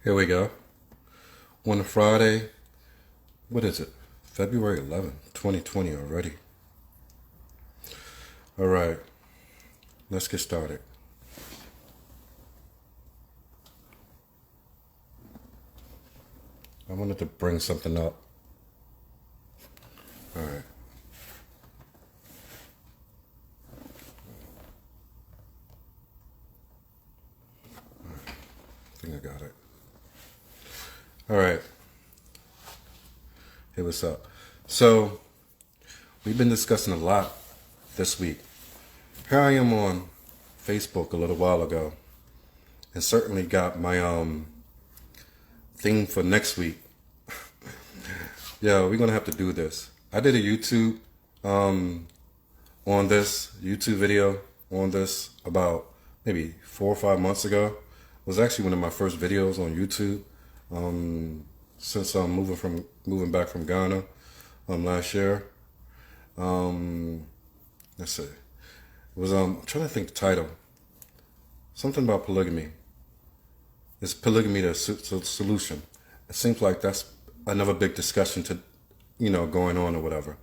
Here we go. On a Friday, what is it? February 11th, 2020 already. All right, let's get started. I wanted to bring something up. All right. I think I got it. All right. Hey, what's up? So, we've been discussing a lot this week. Here I am on Facebook a little while ago, and certainly got my thing for next week. Yeah, we're gonna have to do this. I did a YouTube on this YouTube video on this about maybe 4 or 5 months ago. It was actually one of my first videos on YouTube. Since I'm moving back from Ghana last year. Let's see. It was I'm trying to think the title. Something about polygamy. Is polygamy the solution? It seems like that's another big discussion to going on or whatever.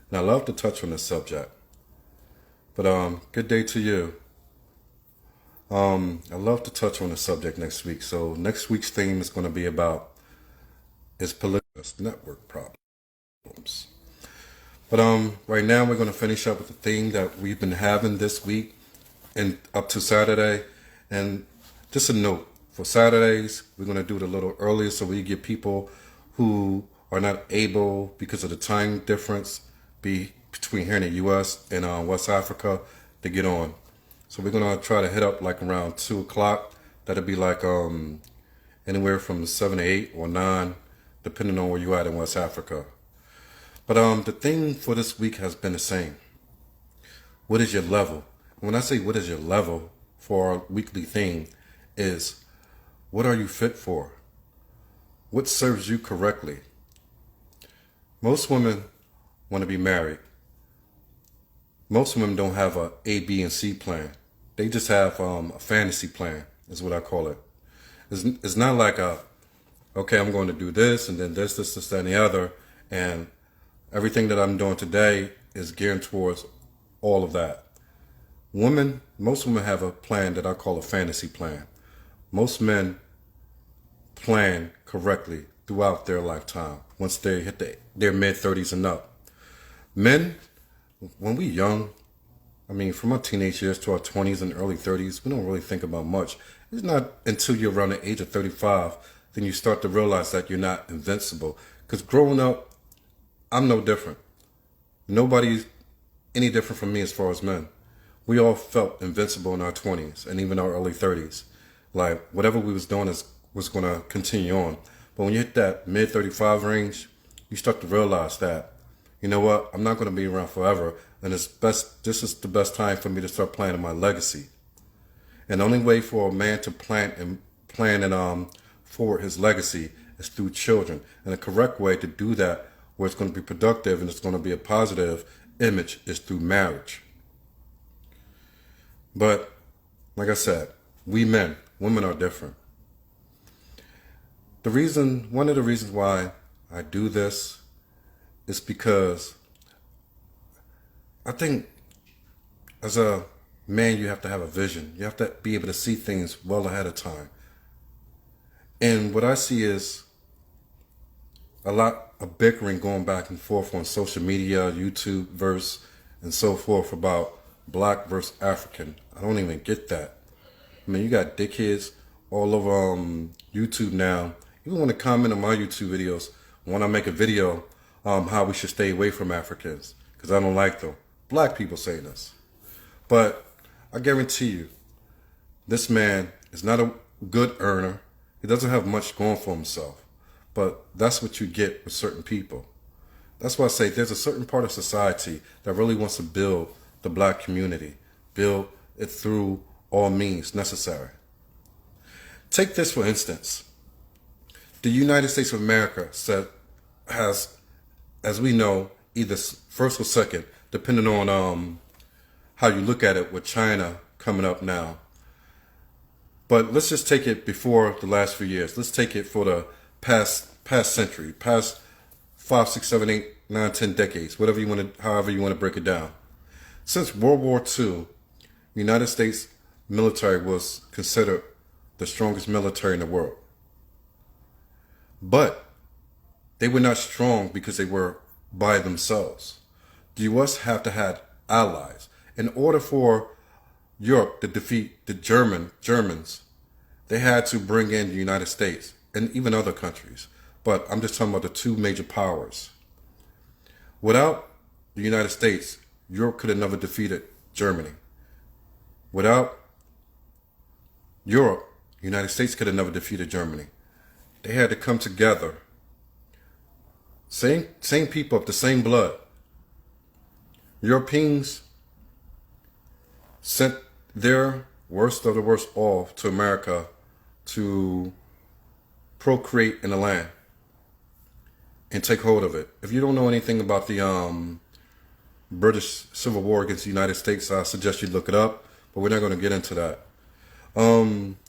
And I love to touch on this subject. But good day to you. I love to touch on the subject next week. So next week's theme is going to be about is polygamous network problems. But right now we're going to finish up with the theme that we've been having this week and up to Saturday. And just a note, for Saturdays, we're going to do it a little earlier so we get people who are not able, because of the time difference between here in the U.S. and West Africa, to get on. So we're going to try to hit up like around 2 o'clock. That'll be like anywhere from 7 to 8 or 9, depending on where you're at in West Africa. But the thing for this week has been the same. What is your level? When I say what is your level for our weekly theme is, what are you fit for? What serves you correctly? Most women want to be married. Most women don't have a B, and C plan. They just have a fantasy plan, is what I call it. It's not like okay, I'm going to do this, and then this, that, and the other, and everything that I'm doing today is geared towards all of that. Most women have a plan that I call a fantasy plan. Most men plan correctly throughout their lifetime once they hit their mid-30s and up. Men, when we're young, I mean, from our teenage years to our 20s and early 30s, we don't really think about much. It's not until you're around the age of 35 then you start to realize that you're not invincible. Because growing up, I'm no different. Nobody's any different from me as far as men. We all felt invincible in our 20s and even our early 30s. Like whatever we was doing was going to continue on. But when you hit that mid-35 range, you start to realize that, you know what, I'm not going to be around forever, and this is the best time for me to start planning my legacy. And the only way for a man to plan and forward his legacy is through children. And the correct way to do that, where it's going to be productive and it's going to be a positive image, is through marriage. But like I said, women are different. One of the reasons why I do this is because I think as a man, you have to have a vision. You have to be able to see things well ahead of time. And what I see is a lot of bickering going back and forth on social media, YouTube and so forth about black versus African. I don't even get that. I mean, you got dickheads all over YouTube now. Even want to comment on my YouTube videos when I make a video how we should stay away from Africans, because I don't like them. Black people say this. But I guarantee you, this man is not a good earner. He doesn't have much going for himself. But that's what you get with certain people. That's why I say there's a certain part of society that really wants to build the black community, build it through all means necessary. Take this for instance. The United States of America has, as we know, either first or second, depending on how you look at it with China coming up now. But let's just take it before the last few years. Let's take it for the past century, past 5, 6, 7, 8, 9, 10 decades, whatever you want to, however you want to break it down. Since World War II, the United States military was considered the strongest military in the world. But they were not strong because they were by themselves. The U.S. have to have allies. In order for Europe to defeat the Germans, they had to bring in the United States and even other countries. But I'm just talking about the two major powers. Without the United States, Europe could have never defeated Germany. Without Europe, the United States could have never defeated Germany. They had to come together. Same people of the same blood. Europeans sent their worst of the worst off to America to procreate in the land and take hold of it. If you don't know anything about the British Civil War against the United States, I suggest you look it up, but we're not going to get into that.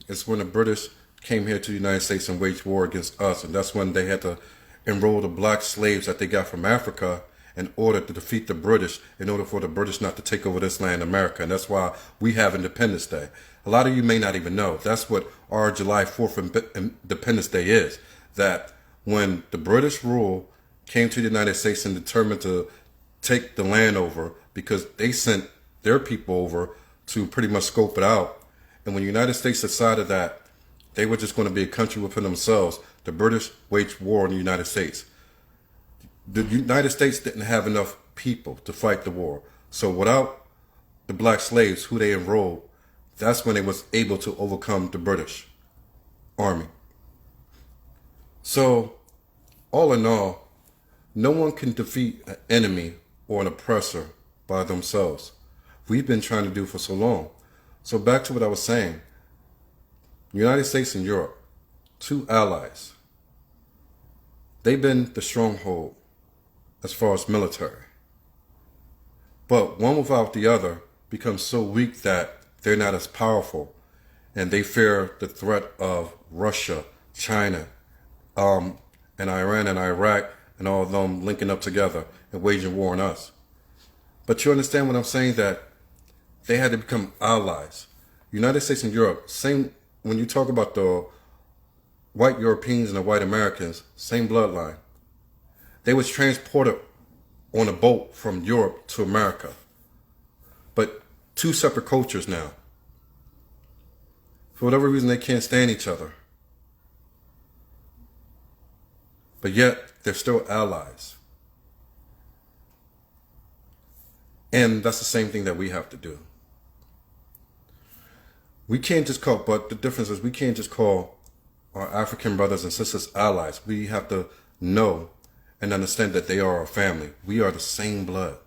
It's when the British came here to the United States and waged war against us, and that's when they had to enroll the black slaves that they got from Africa in order to defeat the British, in order for the British not to take over this land, America. And that's why we have Independence Day. A lot of you may not even know. That's what our July 4th Independence Day is. That when the British rule came to the United States and determined to take the land over, because they sent their people over to pretty much scope it out. And when the United States decided that they were just going to be a country within themselves, the British waged war on the United States. The United States didn't have enough people to fight the war. So without the black slaves who they enrolled, that's when they was able to overcome the British Army. So all in all, no one can defeat an enemy or an oppressor by themselves. We've been trying to do for so long. So back to what I was saying. United States and Europe, two allies. They've been the stronghold as far as military. But one without the other becomes so weak that they're not as powerful, and they fear the threat of Russia, China, and Iran and Iraq, and all of them linking up together and waging war on us. But you understand what I'm saying, that they had to become allies. United States and Europe, same, when you talk about the white Europeans and the white Americans, same bloodline. They was transported on a boat from Europe to America. But two separate cultures now. For whatever reason, they can't stand each other. But yet, they're still allies. And that's the same thing that we have to do. We can't just call, but the difference is we can't just call our African brothers and sisters allies. We have to know and understand that they are our family. We are the same blood.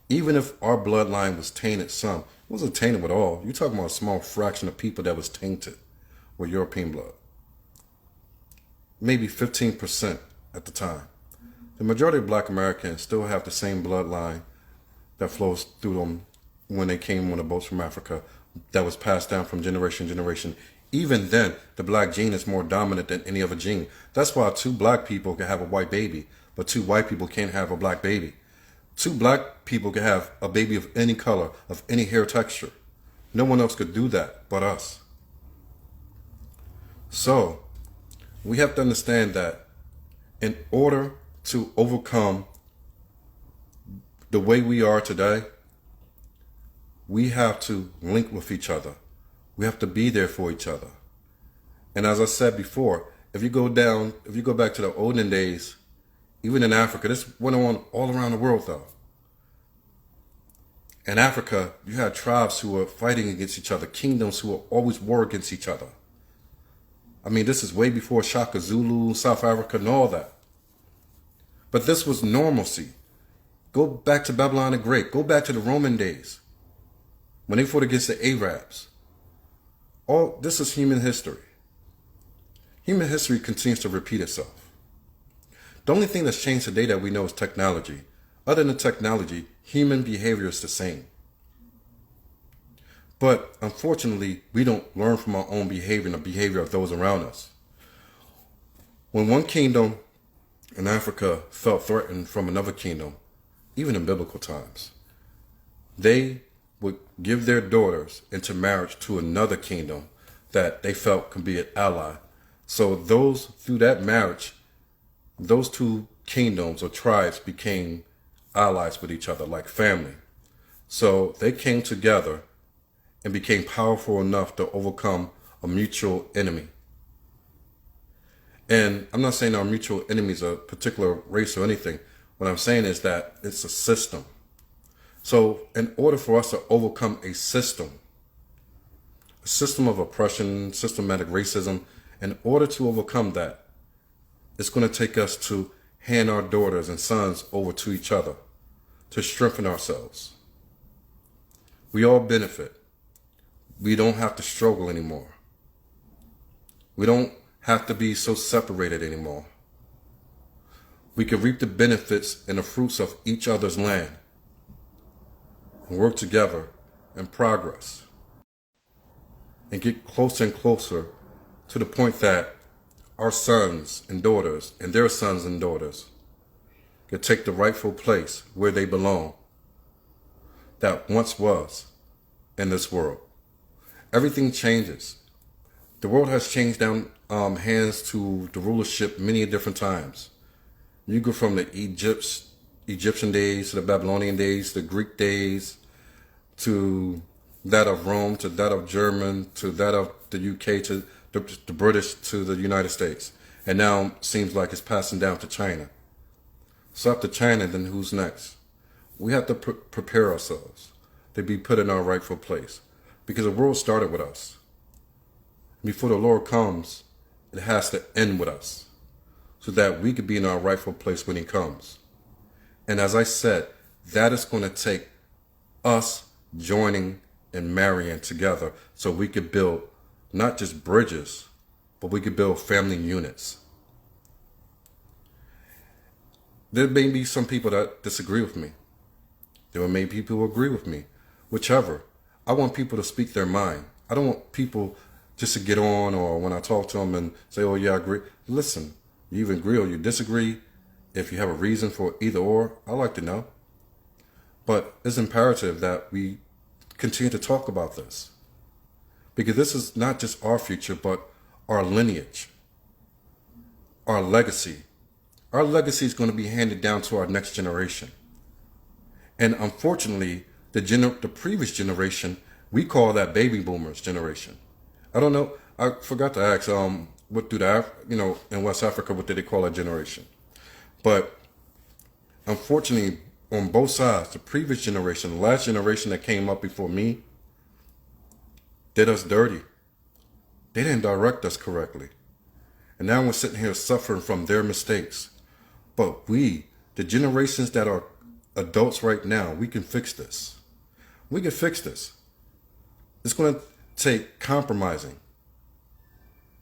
Even if our bloodline was tainted some, it wasn't tainted at all. You're talking about a small fraction of people that was tainted with European blood. Maybe 15% at the time. The majority of black Americans still have the same bloodline that flows through them when they came on the boats from Africa, that was passed down from generation to generation. Even then, the black gene is more dominant than any other gene. That's why two black people can have a white baby, but two white people can't have a black baby. Two black people can have a baby of any color, of any hair texture. No one else could do that but us. So, we have to understand that in order to overcome the way we are today, we have to link with each other. We have to be there for each other. And as I said before, if you go back to the olden days, even in Africa, this went on all around the world though. In Africa, you had tribes who were fighting against each other, kingdoms who were always war against each other. I mean, this is way before Shaka Zulu, South Africa, and all that. But this was normalcy. Go back to Babylon the Great. Go back to the Roman days, when they fought against the Arabs. All this is human history. Human history continues to repeat itself. The only thing that's changed today that we know is technology. Other than technology, human behavior is the same. But unfortunately, we don't learn from our own behavior and the behavior of those around us. When one kingdom in Africa felt threatened from another kingdom, even in biblical times, they would give their daughters into marriage to another kingdom that they felt could be an ally. So through that marriage, those two kingdoms or tribes became allies with each other, like family. So they came together and became powerful enough to overcome a mutual enemy. And I'm not saying our mutual enemy is a particular race or anything. What I'm saying is that it's a system. So in order for us to overcome a system of oppression, systematic racism, in order to overcome that, it's going to take us to hand our daughters and sons over to each other to strengthen ourselves. We all benefit. We don't have to struggle anymore. We don't have to be so separated anymore. We can reap the benefits and the fruits of each other's land and work together and progress and get closer and closer to the point that our sons and daughters and their sons and daughters can take the rightful place where they belong that once was in this world. Everything changes. The world has changed down hands to the rulership many different times. You go from the Egyptian days to the Babylonian days, the Greek days, to that of Rome, to that of German, to that of the UK, to the British, to the United States. And now it seems like it's passing down to China. So after China, then who's next? We have to prepare ourselves to be put in our rightful place. Because the world started with us. Before the Lord comes, it has to end with us so that we could be in our rightful place when he comes. And as I said, that is going to take us joining and marrying together so we could build not just bridges, but we could build family units. There may be some people that disagree with me. There may be people who agree with me. Whichever. I want people to speak their mind. I don't want people just to get on or when I talk to them and say, oh yeah, I agree. Listen, you even agree or you disagree. If you have a reason for either or, I like to know. But it's imperative that we continue to talk about this. Because this is not just our future, but our lineage, our legacy. Our legacy is going to be handed down to our next generation. And unfortunately, the previous generation, we call that baby boomers generation. I don't know. I forgot to ask, what do in West Africa, what do they call that generation? But unfortunately, on both sides, the previous generation, the last generation that came up before me, did us dirty. They didn't direct us correctly. And now we're sitting here suffering from their mistakes. But we, the generations that are adults right now, we can fix this. We can fix this. It's going to take compromising.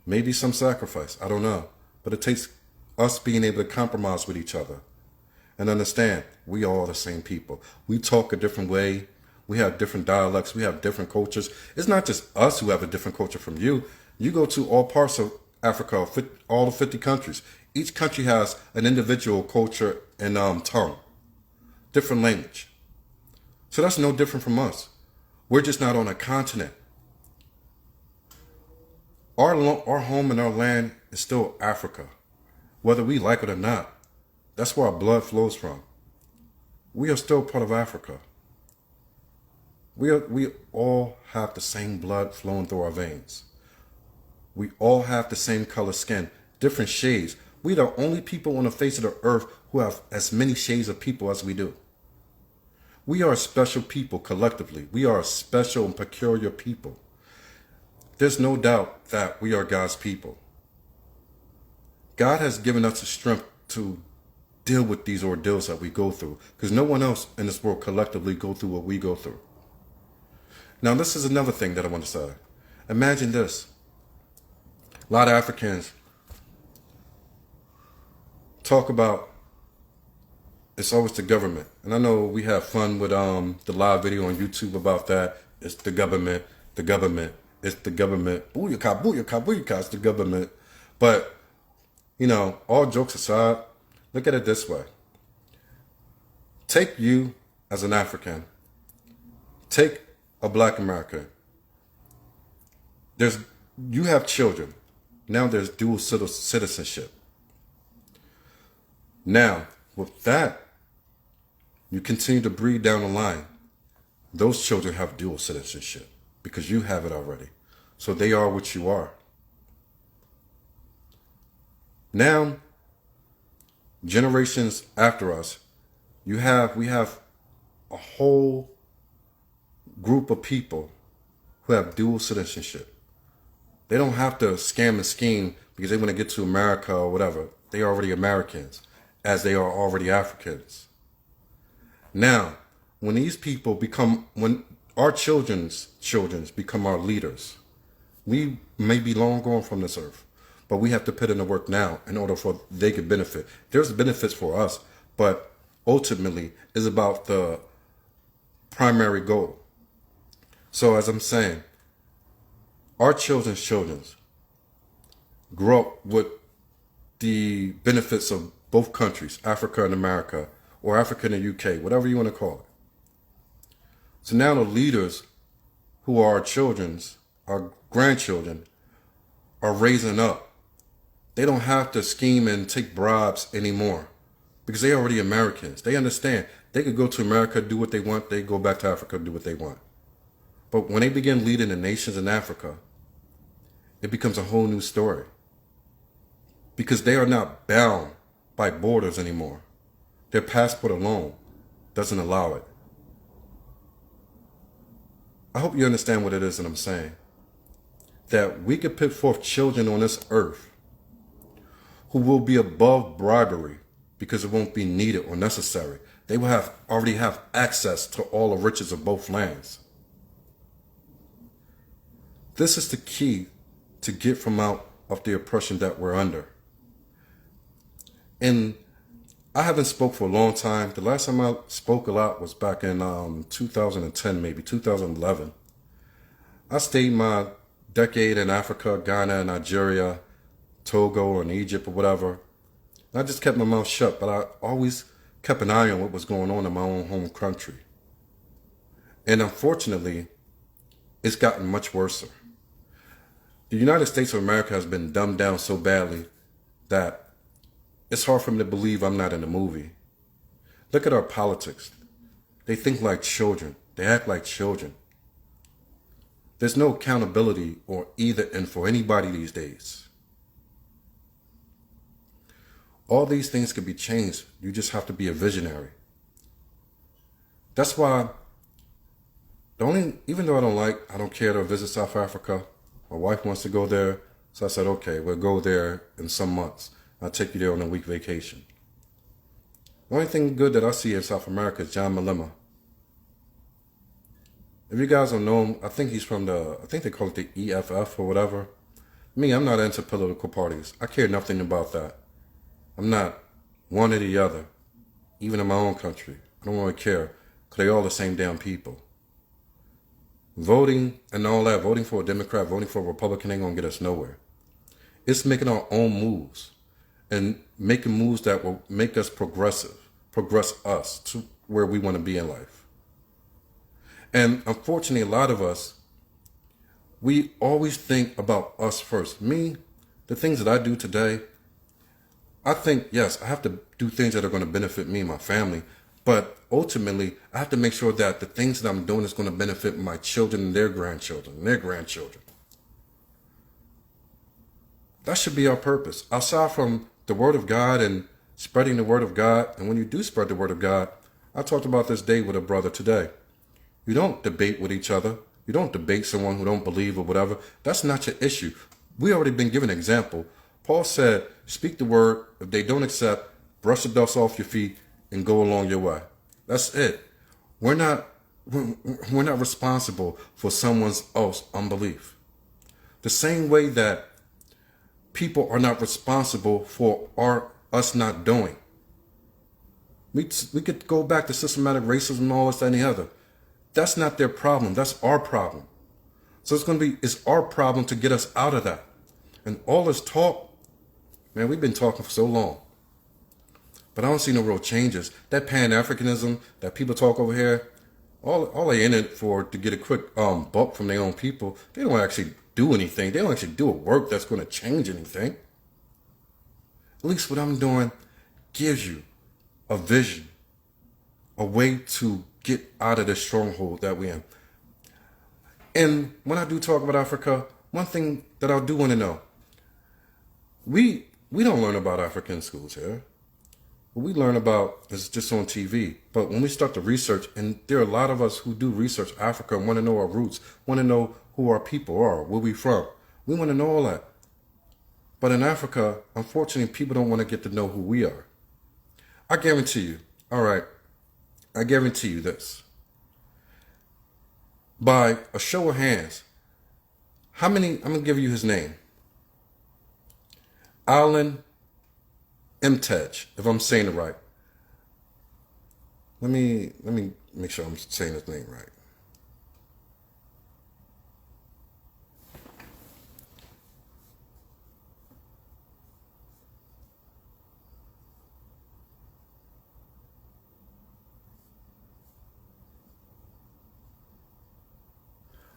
Maybe some sacrifice. I don't know. But it takes us being able to compromise with each other and understand we are all the same people. We talk a different way. We have different dialects. We have different cultures. It's not just us who have a different culture from you. You go to all parts of Africa, all the 50 countries. Each country has an individual culture and tongue, different language. So that's no different from us. We're just not on a continent. Our home and our land is still Africa, whether we like it or not. That's where our blood flows from. We are still part of Africa. We all have the same blood flowing through our veins. We all have the same color skin, different shades. We're the only people on the face of the earth who have as many shades of people as we do. We are a special people collectively. We are a special and peculiar people. There's no doubt that we are God's people. God has given us the strength to deal with these ordeals that we go through, because no one else in this world collectively go through what we go through. Now, this is another thing that I want to say. Imagine this. A lot of Africans talk about it's always the government. And I know we have fun with the live video on YouTube about that. It's the government, it's the government. Booyaka, booyaka, booyaka, it's the government. But, you know, all jokes aside, look at it this way. Take you as an African. Take a black American. You have children. Now there's dual citizenship. Now, with that, you continue to breed down the line. Those children have dual citizenship because you have it already. So they are what you are. Now, generations after us, we have a whole group of people who have dual citizenship. They don't have to scam and scheme because they want to get to America or whatever. They are already Americans, as they are already Africans. Now, when our children's become our leaders, we may be long gone from this earth, but we have to put in the work now in order for they could benefit. There's benefits for us, but ultimately it's about the primary goal. So as I'm saying, our children's children grow up with the benefits of both countries, Africa and America, or Africa and the UK, whatever you want to call it. So now the leaders who are our grandchildren, are raising up. They don't have to scheme and take bribes anymore because they're already Americans. They understand they could go to America, do what they want. They go back to Africa, do what they want. But when they begin leading the nations in Africa, it becomes a whole new story because they are not bound by borders anymore. Their passport alone doesn't allow it. I hope you understand what it is that I'm saying. That we could put forth children on this earth who will be above bribery because it won't be needed or necessary. They will already have access to all the riches of both lands. This is the key to get from out of the oppression that we're under. And I haven't spoke for a long time. The last time I spoke a lot was back in 2010, maybe 2011. I stayed my decade in Africa, Ghana, Nigeria, Togo, and Egypt or whatever. And I just kept my mouth shut, but I always kept an eye on what was going on in my own home country. And unfortunately, it's gotten much worse. The United States of America has been dumbed down so badly that it's hard for me to believe I'm not in a movie. Look at our politics. They think like children. They act like children. There's no accountability or either end for anybody these days. All these things can be changed. You just have to be a visionary. That's why even though I don't care to visit South Africa, my wife wants to go there. So I said, okay, we'll go there in some months. I'll take you there on a week vacation. The only thing good that I see in South America is John Malema. If you guys don't know him, I think he's from I think they call it the EFF or whatever. Me, I'm not into political parties. I care nothing about that. I'm not one or the other, even in my own country. I don't really care because they're all the same damn people. Voting and all that, voting for a Democrat, voting for a Republican ain't going to get us nowhere. It's making our own moves and making moves that will make us progress us to where we want to be in life. And unfortunately, a lot of us, we always think about us first. Me, the things that I do today, I think, yes, I have to do things that are going to benefit me and my family. But ultimately, I have to make sure that the things that I'm doing is going to benefit my children and their grandchildren and their grandchildren. That should be our purpose. Aside from the Word of God and spreading the Word of God, and when you do spread the Word of God, I talked about this day with a brother today. You don't debate with each other. You don't debate someone who don't believe or whatever. That's not your issue. We already been given an example. Paul said, speak the word. If they don't accept, brush the dust off your feet and go along your way. That's it. We're not responsible for someone else's unbelief. The same way that people are not responsible for us not doing. We could go back to systematic racism and all this, that, and the other. That's not their problem. That's our problem. So it's our problem to get us out of that. And all this talk, man, we've been talking for so long. But I don't see no real changes. That Pan-Africanism that people talk over here, all they in it for to get a quick buck from their own people. They don't actually do anything. They don't actually do a work that's going to change anything. At least what I'm doing gives you a vision, a way to get out of the stronghold that we're in. And when I do talk about Africa, one thing that I do want to know, we don't learn about Africa in schools here. What we learn about is just on TV. But when we start to research, and there are a lot of us who do research Africa and want to know our roots, want to know who our people are, where we from. We want to know all that. But in Africa, unfortunately, people don't want to get to know who we are. I guarantee you, all right, I guarantee you this. By a show of hands, how many, I'm going to give you his name. Alan Mtej, if I'm saying it right. Let me make sure I'm saying his name right.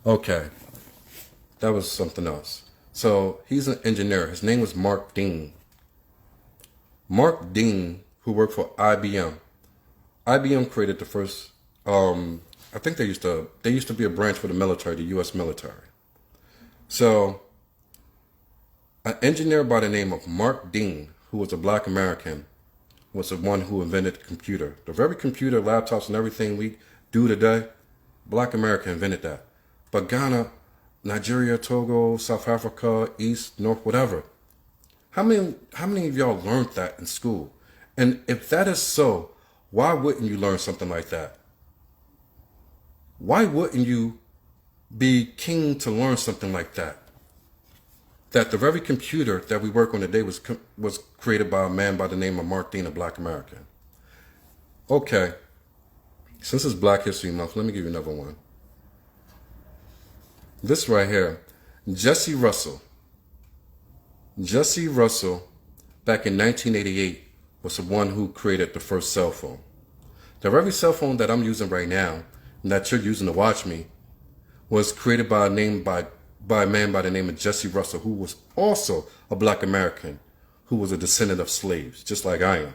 Okay, that was something else. So he's an engineer. His name was Mark Dean. Mark Dean, who worked for IBM. IBM created the first. I think they used to be a branch for the military, the U.S. military. So, an engineer by the name of Mark Dean, who was a Black American, was the one who invented the computer. The very computer, laptops, and everything we do today, Black America invented that. But Ghana, Nigeria, Togo, South Africa, East, North, whatever. How many of y'all learned that in school? And if that is so, why wouldn't you learn something like that? Why wouldn't you be keen to learn something like that? That the very computer that we work on today was created by a man by the name of Mark Dean, a Black American. Okay, since it's Black History Month, let me give you another one. This right here, Jesse Russell. Jesse Russell, back in 1988, was the one who created the first cell phone. The very cell phone that I'm using right now, and that you're using to watch me, was created by a man by the name of Jesse Russell, who was also a Black American, who was a descendant of slaves, just like I am.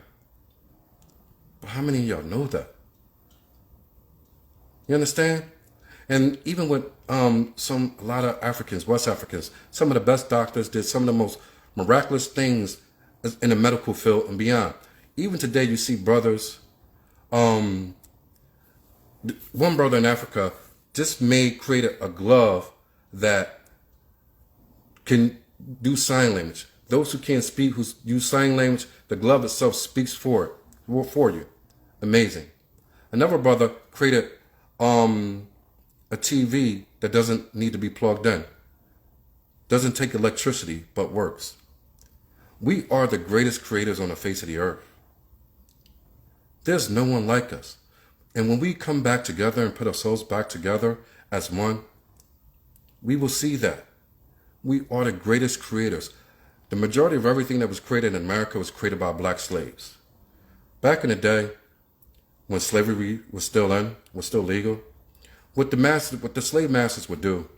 But how many of y'all know that? You understand? And even with a lot of Africans, West Africans, some of the best doctors did some of the most miraculous things in the medical field and beyond. Even today, you see brothers. One brother in Africa just created a glove that can do sign language. Those who can't speak, who use sign language, the glove itself speaks for you. Amazing. Another brother created a TV that doesn't need to be plugged in. Doesn't take electricity, but works. We are the greatest creators on the face of the earth. There's no one like us. And when we come back together and put ourselves back together as one, we will see that. We are the greatest creators. The majority of everything that was created in America was created by Black slaves. Back in the day, when slavery was still legal, what the slave masters would do,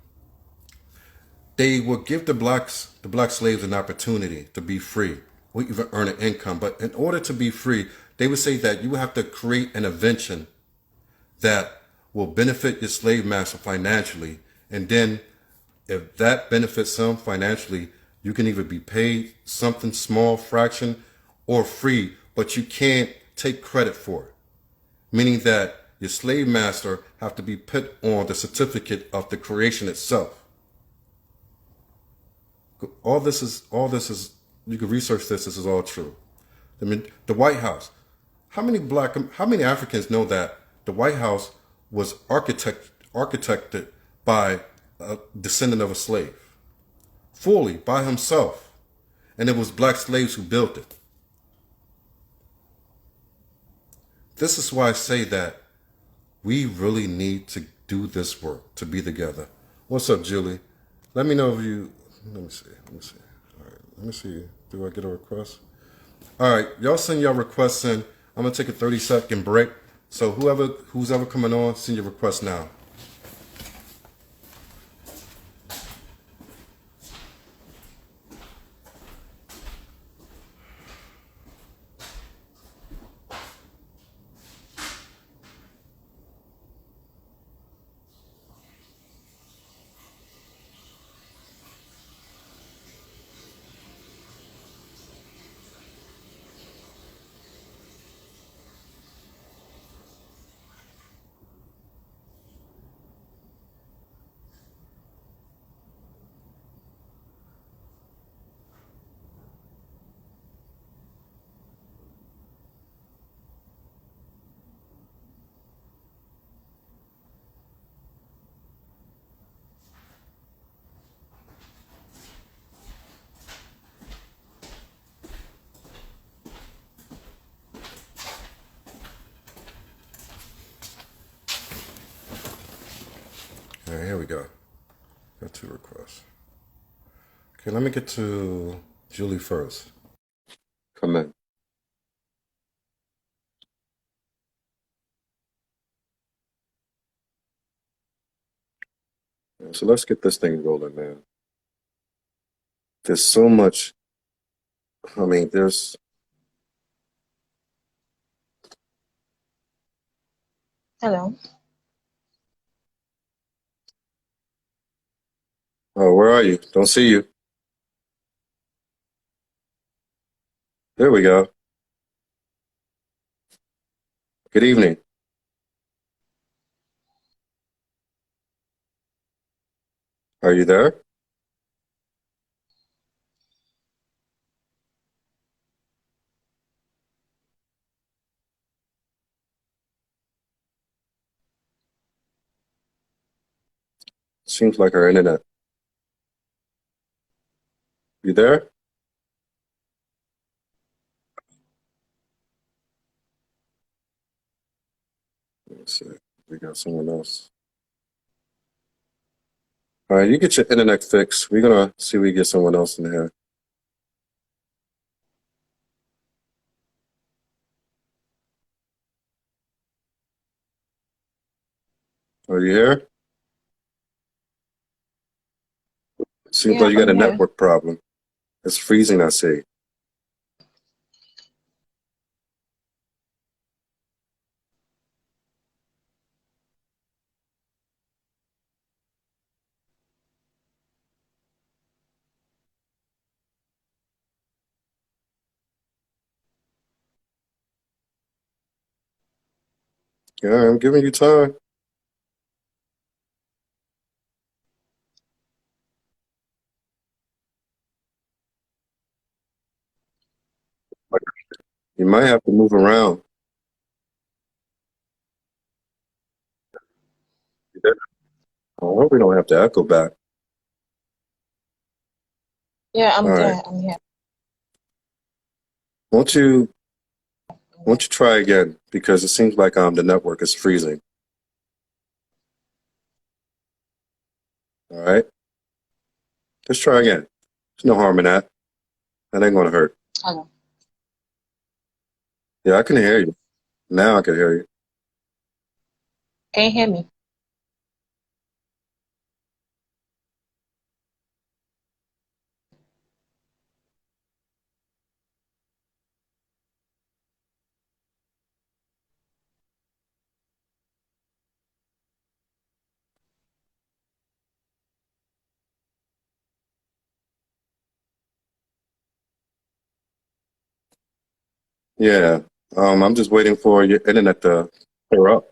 they would give the black slaves an opportunity to be free, or even earn an income. But in order to be free, they would say that you would have to create an invention that will benefit your slave master financially. And then if that benefits them financially, you can either be paid something small fraction or free, but you can't take credit for it. Meaning that your slave master have to be put on the certificate of the creation itself. All this is, you can research this is all true. I mean, the White House. How many Africans know that the White House was architected by a descendant of a slave? Fully, by himself. And it was Black slaves who built it. this is why I say that we really need to do this work to be together. What's up, Julie? Let me know if you. Let me see. Let me see. All right. Let me see. Do I get a request? All right. Y'all send your requests in. I'm gonna take a 30-second break. So who's ever coming on, send your request now. All right, here we go. Got 2 requests. Okay, let me get to Julie first. Come in. So let's get this thing rolling, man. There's so much. I mean, there's. Hello. Oh, where are you? Don't see you. There we go. Good evening. Are you there? Seems like our internet. You there? Let's see. We got someone else. All right, you get your internet fixed. We're gonna see if we get someone else in here. Are you here? Seems Yeah, like you got a I'm here. network problem. It's freezing, I see. Yeah, I'm giving you time. You might have to move around. You there? I hope we don't have to echo back. Yeah, I'm All right. there. I'm here. Won't you won't you try again? Because it seems like the network is freezing. All right. Let's try again. There's no harm in that. That ain't gonna hurt. Hello. Yeah, I can hear you. Now I can hear you. Can you hear me? Yeah. I'm just waiting for your internet to clear up.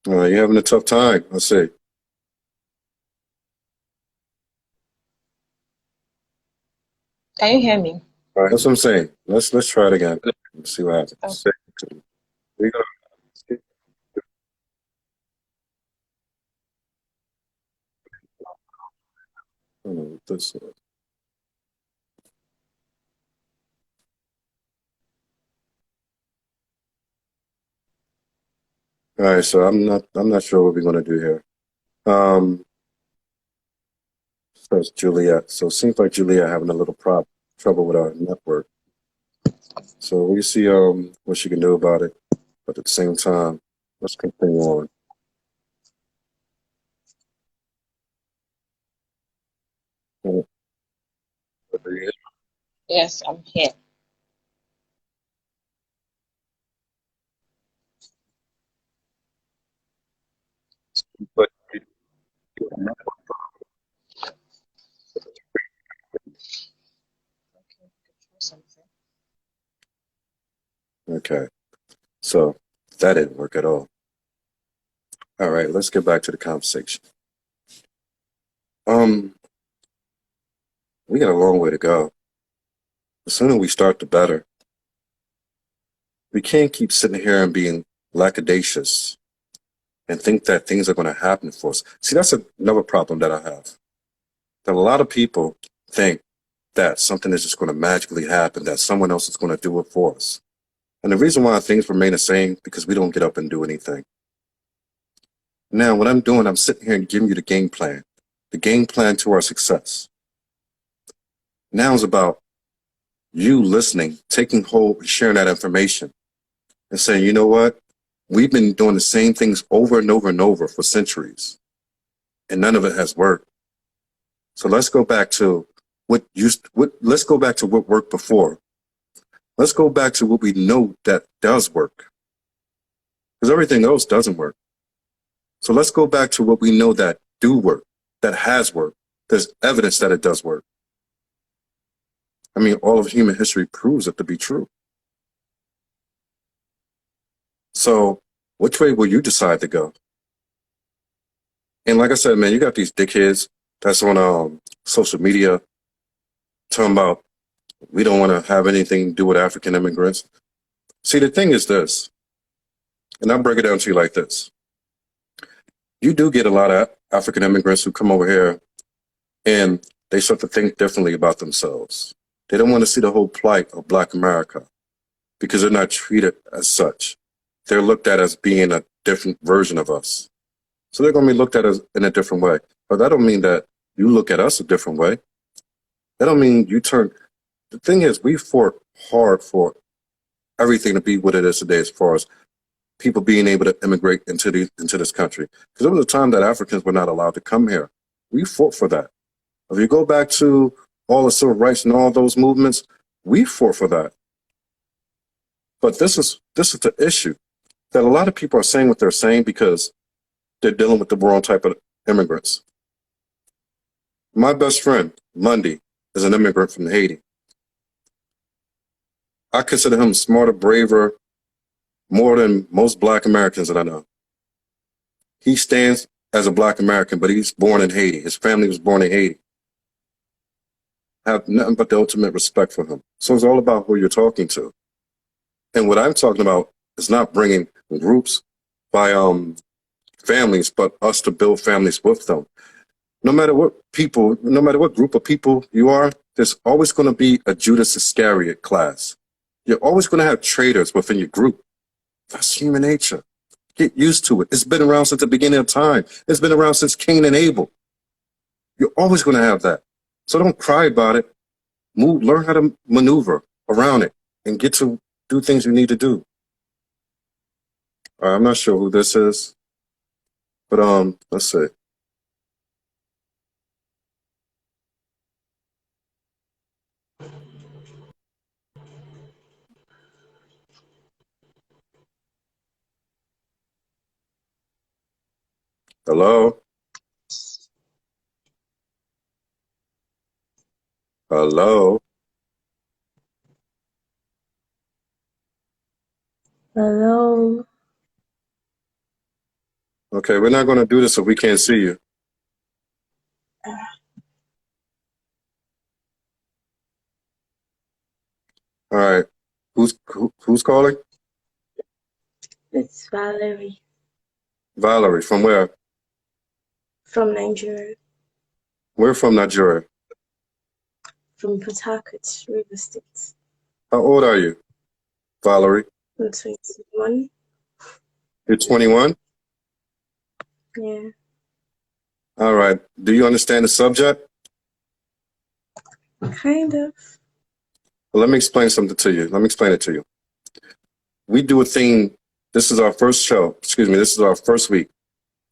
You're having a tough time. I see. Can you hear me? All right, that's what I'm saying. Let's try it again. Let's see what Oh, happens. We got this. All right, so I'm not sure what we're gonna do here. Um, so it's Juliet. So it seems like Juliet having a little trouble with our network. So we see what she can do about it. But at the same time, let's continue on. Yes, I'm here. But Okay, try something. okay, so that didn't work at all. All right, let's get back to the conversation. Um, we got a long way to go. The sooner we start, the better. We can't keep sitting here and being lackadaisious and think that things are going to happen for us. See, that's another problem that I have. That a lot of people think that something is just going to magically happen, that someone else is going to do it for us. And the reason why things remain the same because we don't get up and do anything. Now, what I'm doing, I'm sitting here and giving you the game plan to our success. Now is about you listening, taking hold, and sharing that information, and saying, you know what? We've been doing the same things over and over and over for centuries, and none of it has worked. So let's go back to let's go back to what worked before. Let's go back to what we know that does work, because everything else doesn't work. So let's go back to what we know that do work, that has worked. There's evidence that it does work. I mean, all of human history proves it to be true. So which way will you decide to go? And like I said, man, you got these dickheads that's on social media talking about we don't want to have anything to do with African immigrants. See, the thing is this, and I'll break it down to you like this. You do get a lot of African immigrants who come over here and they start to think differently about themselves. They don't want to see the whole plight of Black America because they're not treated as such. They're looked at as being a different version of us. So they're going to be looked at as in a different way. But that don't mean that you look at us a different way. That don't mean you turn. The thing is, we fought hard for everything to be what it is today, as far as people being able to immigrate into this country. Because there was a time that Africans were not allowed to come here. We fought for that. If you go back to all the civil rights and all those movements, we fought for that. But this is the issue, that a lot of people are saying what they're saying because they're dealing with the wrong type of immigrants. My best friend, Lundy, is an immigrant from Haiti. I consider him smarter, braver, more than most Black Americans that I know. He stands as a Black American, but he's born in Haiti. His family was born in Haiti. I have nothing but the ultimate respect for him. So it's all about who you're talking to. And what I'm talking about is not bringing groups by families, but us to build families with them. No matter what group of people you are, there's always going to be a Judas Iscariot class. You're always going to have traitors within your group. That's human nature. Get used to it. It's been around since the beginning of time. It's been around since Cain and Abel. You're always going to have that. So don't cry about it. Learn how to maneuver around it and get to do things you need to do. I'm not sure who this is, but let's see. Hello? Hello? Hello. Okay, we're not going to do this if we can't see you. All right. Who's calling? It's Valarie Valarie, from where? from Nigeria, We're from Nigeria. from Port Harcourt, River State. How old are you, Valarie? I'm 21. You're 21? Yeah, All right. Do you understand the subject? kind of. Well, let me explain something to you. Let me explain it to you. We do a thing. This is our first show. Excuse me. This is our first week.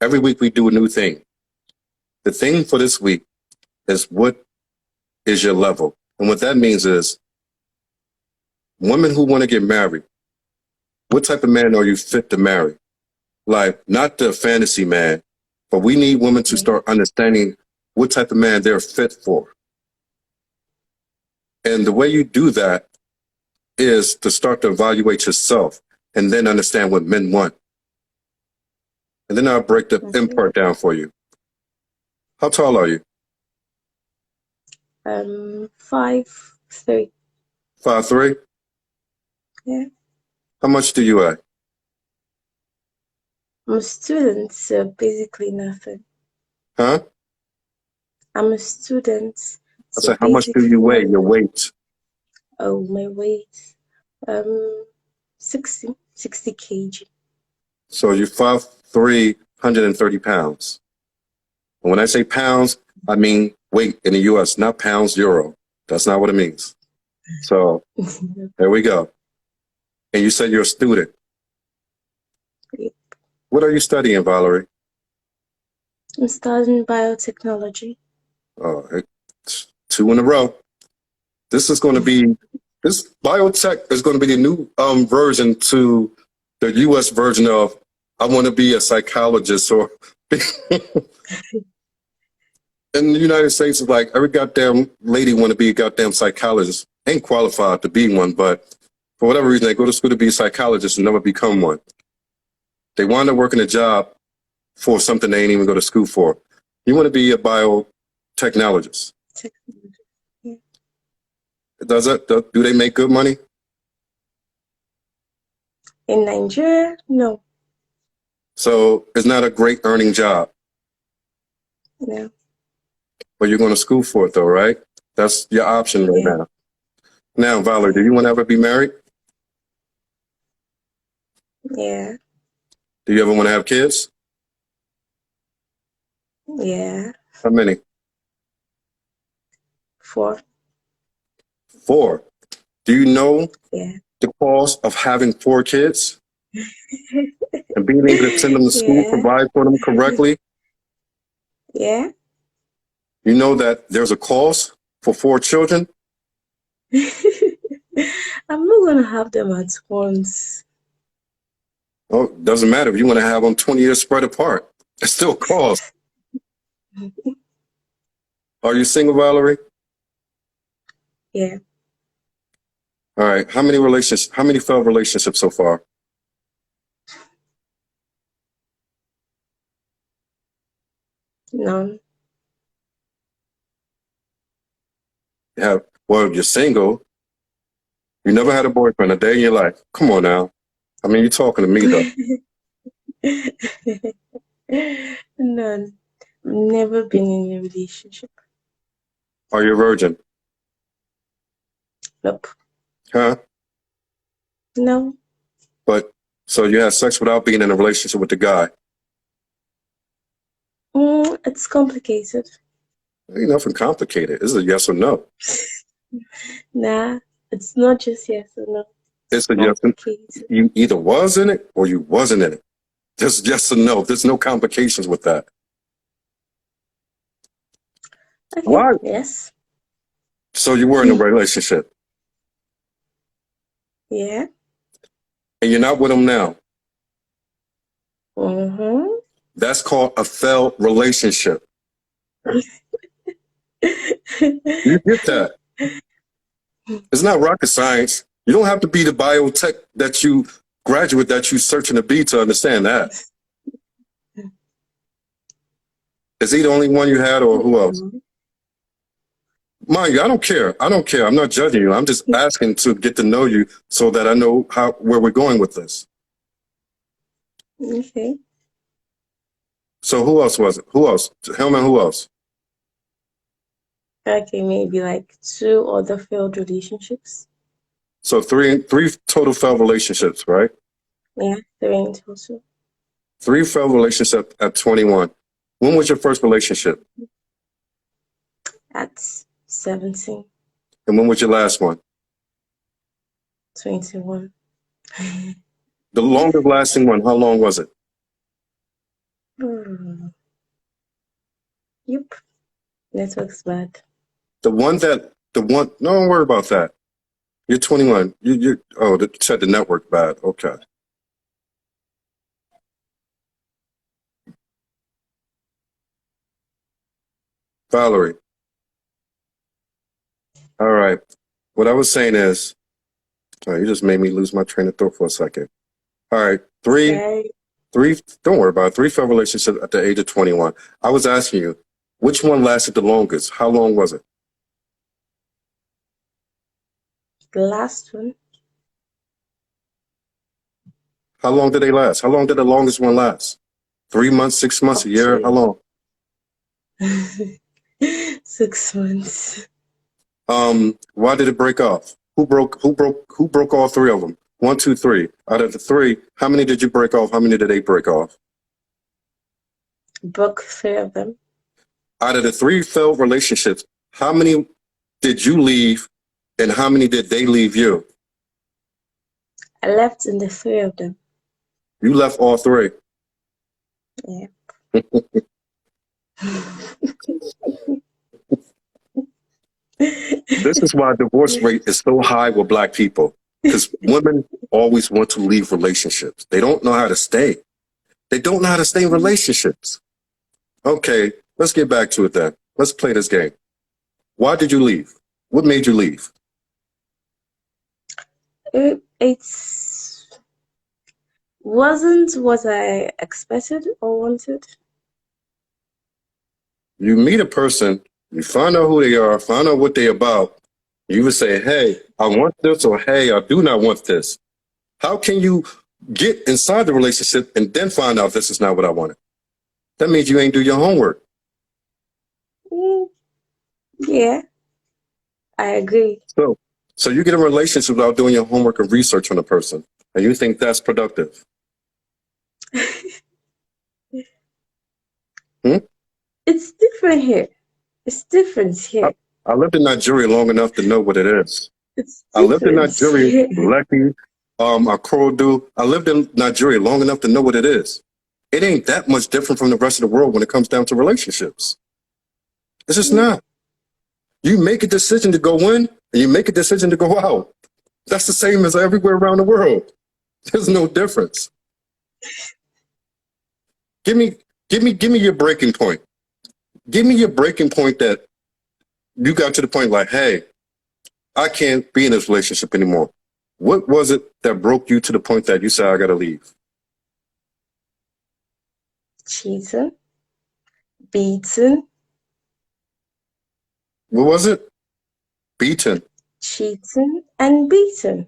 Every week we do a new thing. The thing for this week is what is your level? And what that means is women who want to get married, what type of man are you fit to marry? Like, not the fantasy man, but we need women to start understanding what type of man they're fit for. And the way you do that is to start to evaluate yourself and then understand what men want. And then I'll break the import down for you. How tall are you? 5'3". 5'3"? Yeah. How much do you weigh? I'm a student, so basically nothing. Huh? I'm a student, I so said, how much do you weigh? Your weight? Oh, my weight, 60 kg. So you're 5'3", 130 pounds. And when I say pounds, I mean weight in the U.S., not pounds, euro. That's not what it means. So there we go. And you said you're a student. Yep. What are you studying, Valarie? I'm studying biotechnology. Oh, it's 2 in a row. This biotech is going to be the new version to the U.S. version of I want to be a psychologist, or in the United States, it's like every goddamn lady want to be a goddamn psychologist. Ain't qualified to be one, but for whatever reason, they go to school to be a psychologist and never become one. They wind up working a job for something they ain't even go to school for. You want to be a biotechnologist. Yeah. Do they make good money? In Nigeria, no. So it's not a great earning job. No. But you're going to school for it, though, right? That's your option right now. Now, Valarie, do you want to ever be married? Yeah. Do you ever want to have kids? Yeah. How many? 4. 4. Do you know Yeah. the cost of having 4 kids? And being able to send them to school, provide for them correctly? Yeah. You know that there's a cost for 4 children? I'm not going to have them at once. Oh, doesn't matter if you want to have them 20 years spread apart. It still costs. Are you single, Valarie? Yeah. All right. How many failed relationships so far? None. Well, you're single. You never had a boyfriend a day in your life. Come on now. I mean, you're talking to me, though. None. Never been in a relationship. Are you a virgin? Nope. Huh? No. But, so you had sex without being in a relationship with the guy? It's complicated. Ain't nothing complicated. It's a yes or no. Nah, it's not just yes or no. It's a yes or no. You either was in it or you wasn't in it. Just yes or no. There's no complications with that. Okay. Why? Yes. So you were in a relationship? Yeah. And you're not with him now? Mm-hmm. That's called a failed relationship. You get that? It's not rocket science. You don't have to be the biotech that you graduate that you searching to be to understand that. Is he the only one you had, or who else? Mind you, I don't care. I don't care. I'm not judging you. I'm just asking to get to know you so that I know where we're going with this. Okay. So who else was it? Who else? Hellman, who else? Okay, maybe like 2 other failed relationships. So three total failed relationships, right? Yeah, 3 in total. 3 failed relationships at 21. When was your first relationship? At 17, And when was your last one? 21. The longest lasting one, how long was it? Yep. Network's bad. No, don't worry about that. You're 21. You said the network bad. Okay. Valerie. All right. What I was saying is, you just made me lose my train of thought for a second. All right. Sorry. Don't worry about it. 3 failed relationships at the age of 21. I was asking you, which one lasted the longest? How long was it? The last one. How long did they last? How long did the longest one last? 3 months, 6 months, Up a year? How long? 6 months. Why did it break off? Who broke all 3 of them? 1, 2, 3. Out of the 3, how many did you break off? How many did they break off? Broke 3 of them. Out of the 3 failed relationships, how many did you leave and how many did they leave you? I left in the 3 of them. You left all 3. Yeah. This is why divorce rate is so high with Black people, because women always want to leave relationships. They don't know how to stay. They don't know how to stay in relationships. Okay, let's get back to it then. Let's play this game. Why did you leave? What made you leave? It's wasn't what I expected or wanted. You meet a person, you find out who they are, find out what they're about. You would say, hey, I want this, or hey, I do not want this. How can you get inside the relationship and then find out this is not what I wanted? That means you ain't do your homework. Yeah, I agree. So you get in a relationship without doing your homework and research on a person, and you think that's productive. It's different here. It's different here. I lived in Nigeria long enough to know what it is. It's I lived in different Nigeria, here. Lekki, Akorodu. I lived in Nigeria long enough to know what it is. It ain't that much different from the rest of the world when it comes down to relationships. It's just not. You make a decision to go in, and you make a decision to go out. That's the same as everywhere around the world. There's no difference. Give me your breaking point. Give me your breaking point that you got to the point like, hey, I can't be in this relationship anymore. What was it that broke you to the point that you said, I got to leave? Cheating, beaten, What was it? Beaten. cheating, and beaten.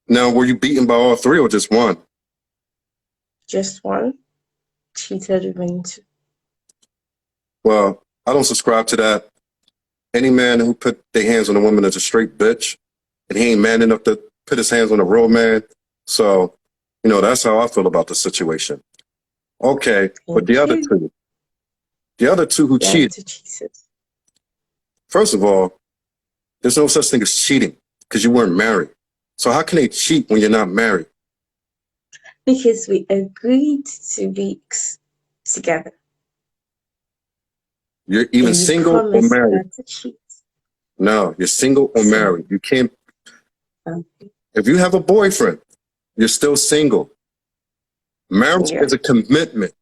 Now, were you beaten by all 3 or just one? Just one. Cheated with 2. Well, I don't subscribe to that. Any man who put their hands on a woman is a straight bitch, and he ain't man enough to put his hands on a real man. So, that's how I feel about the situation. Okay, but the other 2 who cheated. First of all, there's no such thing as cheating because you weren't married. So how can they cheat when you're not married? Because we agreed to be together. You're either single or married. No, you're single or married. You can't. Okay. If you have a boyfriend, you're still single. Marriage is a commitment.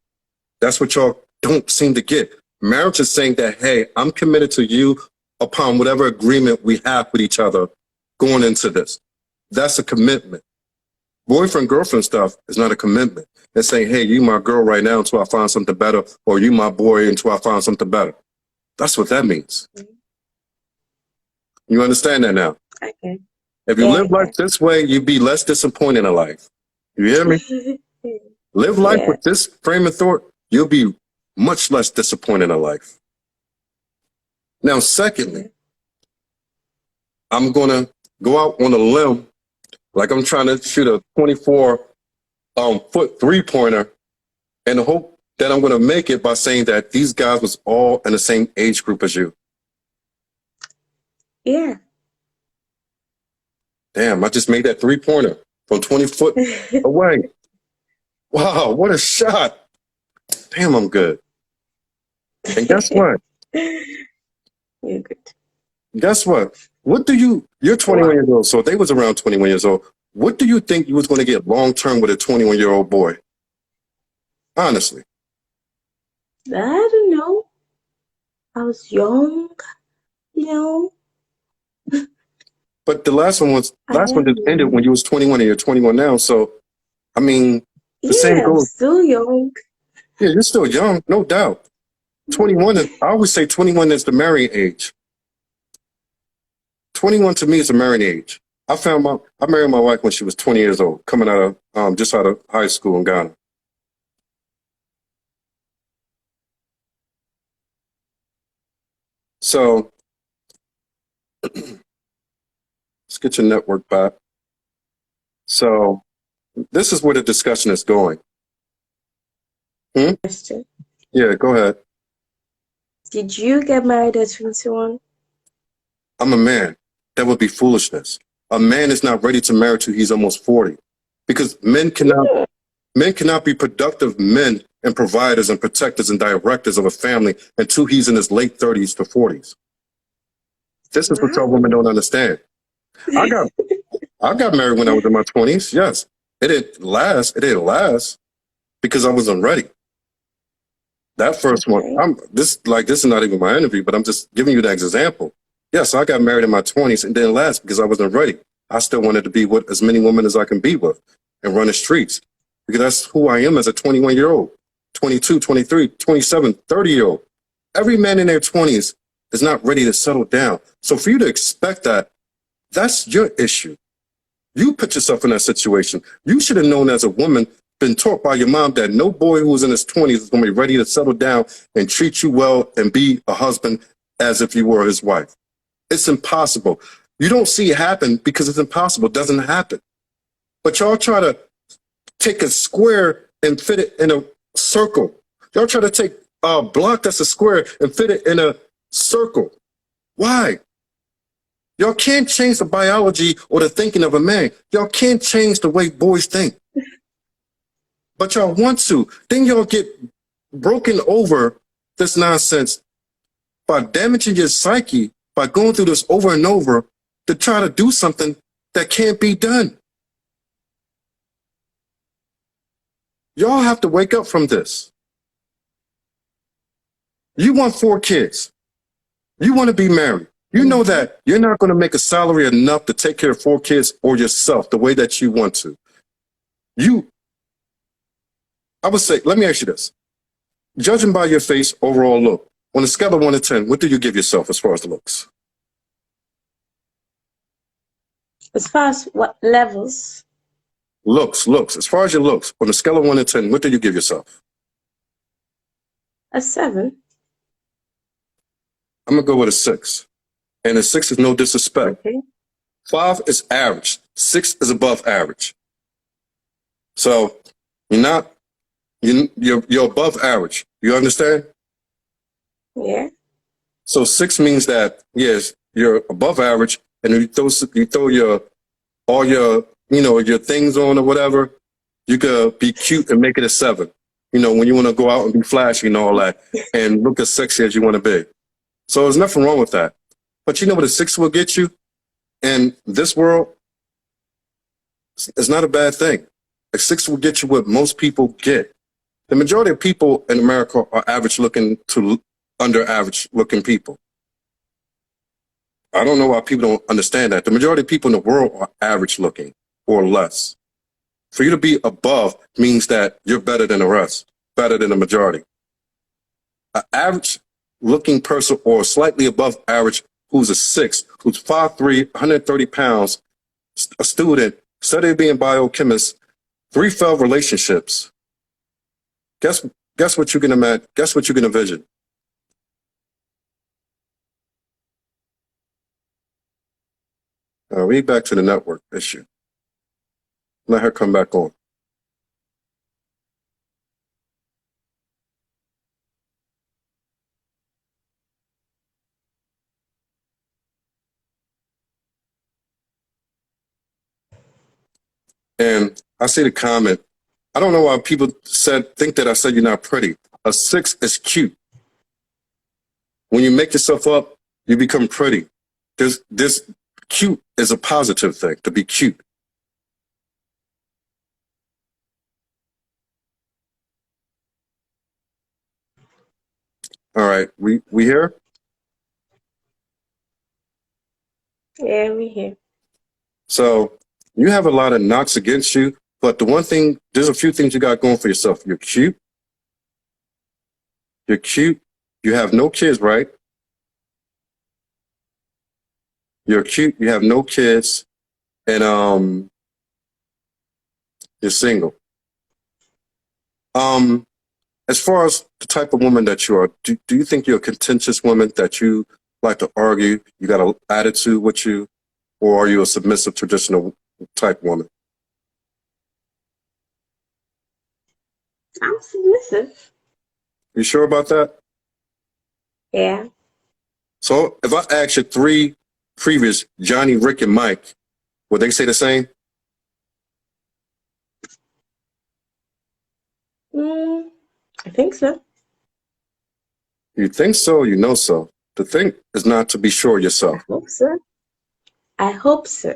That's what y'all don't seem to get. Marriage is saying that, hey, I'm committed to you upon whatever agreement we have with each other going into this. That's a commitment. Boyfriend, girlfriend stuff is not a commitment. It's saying, hey, you my girl right now until I find something better, or you my boy until I find something better. That's what that means. You understand that now? Okay. If you live life this way, you'd be less disappointed in life. You hear me? Live life Yeah. with this frame of thought, you'll be much less disappointed in life. Now, secondly, I'm going to go out on a limb like I'm trying to shoot a 24-foot three-pointer and hope that I'm going to make it by saying that these guys was all in the same age group as you. Yeah. Damn, I just made that three-pointer from 20 foot away. Wow, what a shot. Damn, I'm good. And guess what? You're good. Guess what? You're 21 years old, so if they was around 21 years old, what do you think you was going to get long-term with a 21-year-old boy? Honestly. I don't know. I was young, you know. But the last one just ended when you was 21 and you're 21 now. So, I mean, the same Yeah, I'm goes. still young. Yeah, you're still young, no doubt. 21 is, I always say 21 is the marrying age. 21 to me is the marrying age. I married my wife when she was 20 years old, coming out of, just out of high school in Ghana. So, let's get your network back. So, this is where the discussion is going. Question. Yeah, go ahead. Did you get married at 21? I'm a man. That would be foolishness. A man is not ready to marry till he's almost 40. Because men cannot be productive men and providers and protectors and directors of a family until he's in his late 30s to 40s. This is what some women don't understand. I got married when I was in my 20s. Yes. It didn't last because I wasn't ready. That first one, this is not even my interview, but I'm just giving you that example. Yes, I got married in my 20s and didn't last because I wasn't ready. I still wanted to be with as many women as I can be with and run the streets because that's who I am as a 21-year-old, 22, 23, 27, 30-year-old. Every man in their 20s is not ready to settle down. So for you to expect that, that's your issue. You put yourself in that situation. You should have known as a woman, been taught by your mom that no boy who was in his 20s is going to be ready to settle down and treat you well and be a husband as if you were his wife. It's impossible. You don't see it happen because it's impossible. It doesn't happen. But y'all try to take a square and fit it in a circle. Y'all try to take a block that's a square and fit it in a circle. Why? Y'all can't change the biology or the thinking of a man. Y'all can't change the way boys think. But y'all want to. Then y'all get broken over this nonsense by damaging your psyche, by going through this over and over to try to do something that can't be done. Y'all have to wake up from this. You want 4 kids. You want to be married. You know that you're not going to make a salary enough to take care of 4 kids or yourself the way that you want to. I would say, let me ask you this. Judging by your face, overall look, on a scale of 1 to 10, what do you give yourself as far as the looks? As far as what levels? Looks. As far as your looks, on a scale of 1 to 10, what do you give yourself? A 7. I'm going to go with a 6. And a 6 is no disrespect. Okay. 5 is average. 6 is above average. So you're above average. You understand? Yeah. So 6 means that, yes, you're above average, and you throw all your things on or whatever, you could be cute and make it a 7. When you want to go out and be flashy and all that and look as sexy as you want to be. So there's nothing wrong with that. But you know what a 6 will get you in this world? It's not a bad thing. A 6 will get you what most people get. The majority of people in America are average looking to under average looking people. I don't know why people don't understand that. The majority of people in the world are average looking or less. For you to be above means that you're better than the rest, better than the majority. An average looking person or slightly above average who's a 6, who's 5'3", 130 pounds, a student, studied being biochemist, 3 failed relationships, Guess what you can imagine. Guess what you can envision. We back to the network issue. Let her come back on. And I see the comment. I don't know why people think that I said you're not pretty. A 6 is cute. When you make yourself up, you become pretty. This cute is a positive thing, to be cute. All right, we here? Yeah, we here. So you have a lot of knocks against you, but the one thing, there's a few things you got going for yourself. You're cute. You're cute. You have no kids, right? You're cute. You have no kids, and you're single. As far as the type of woman that you are, do you think you're a contentious woman that you like to argue? You got an attitude with you, or are you a submissive, traditional type woman? I'm submissive. You sure about that? Yeah. So if I ask you 3 previous Johnny, Rick, and Mike, would they say the same? I think so. You think so, you know so. The thing is not to be sure I yourself. hope so. I hope so.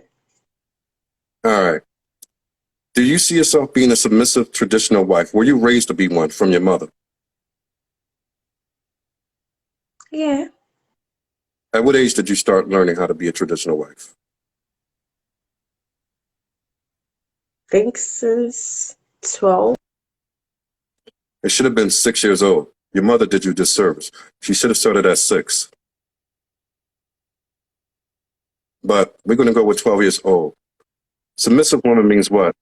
All right. Do you see yourself being a submissive, traditional wife? Were you raised to be one from your mother? Yeah. At what age did you start learning how to be a traditional wife? I think since 12. It should have been 6 years old. Your mother did you disservice. She should have started at 6. But we're going to go with 12 years old. Submissive woman means what?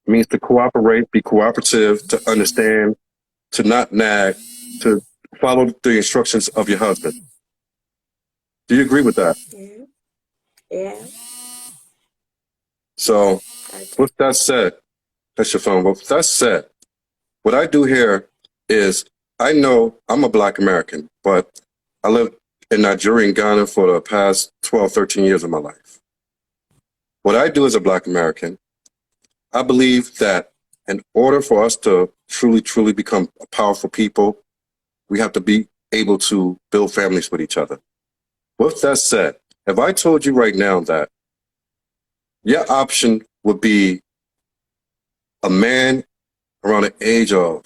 It means to cooperate, be cooperative, to understand, to not nag, to follow the instructions of your husband. Do you agree with that? Yeah. Yeah. So I do. with that said, that's your phone. With that said, what I do here is I know I'm a Black American, but I lived in Nigeria and Ghana for the past 12, 13 years of my life. What I do as a Black American, I believe that in order for us to truly, truly become a powerful people, we have to be able to build families with each other. With that said, if I told you right now that your option would be a man around the age of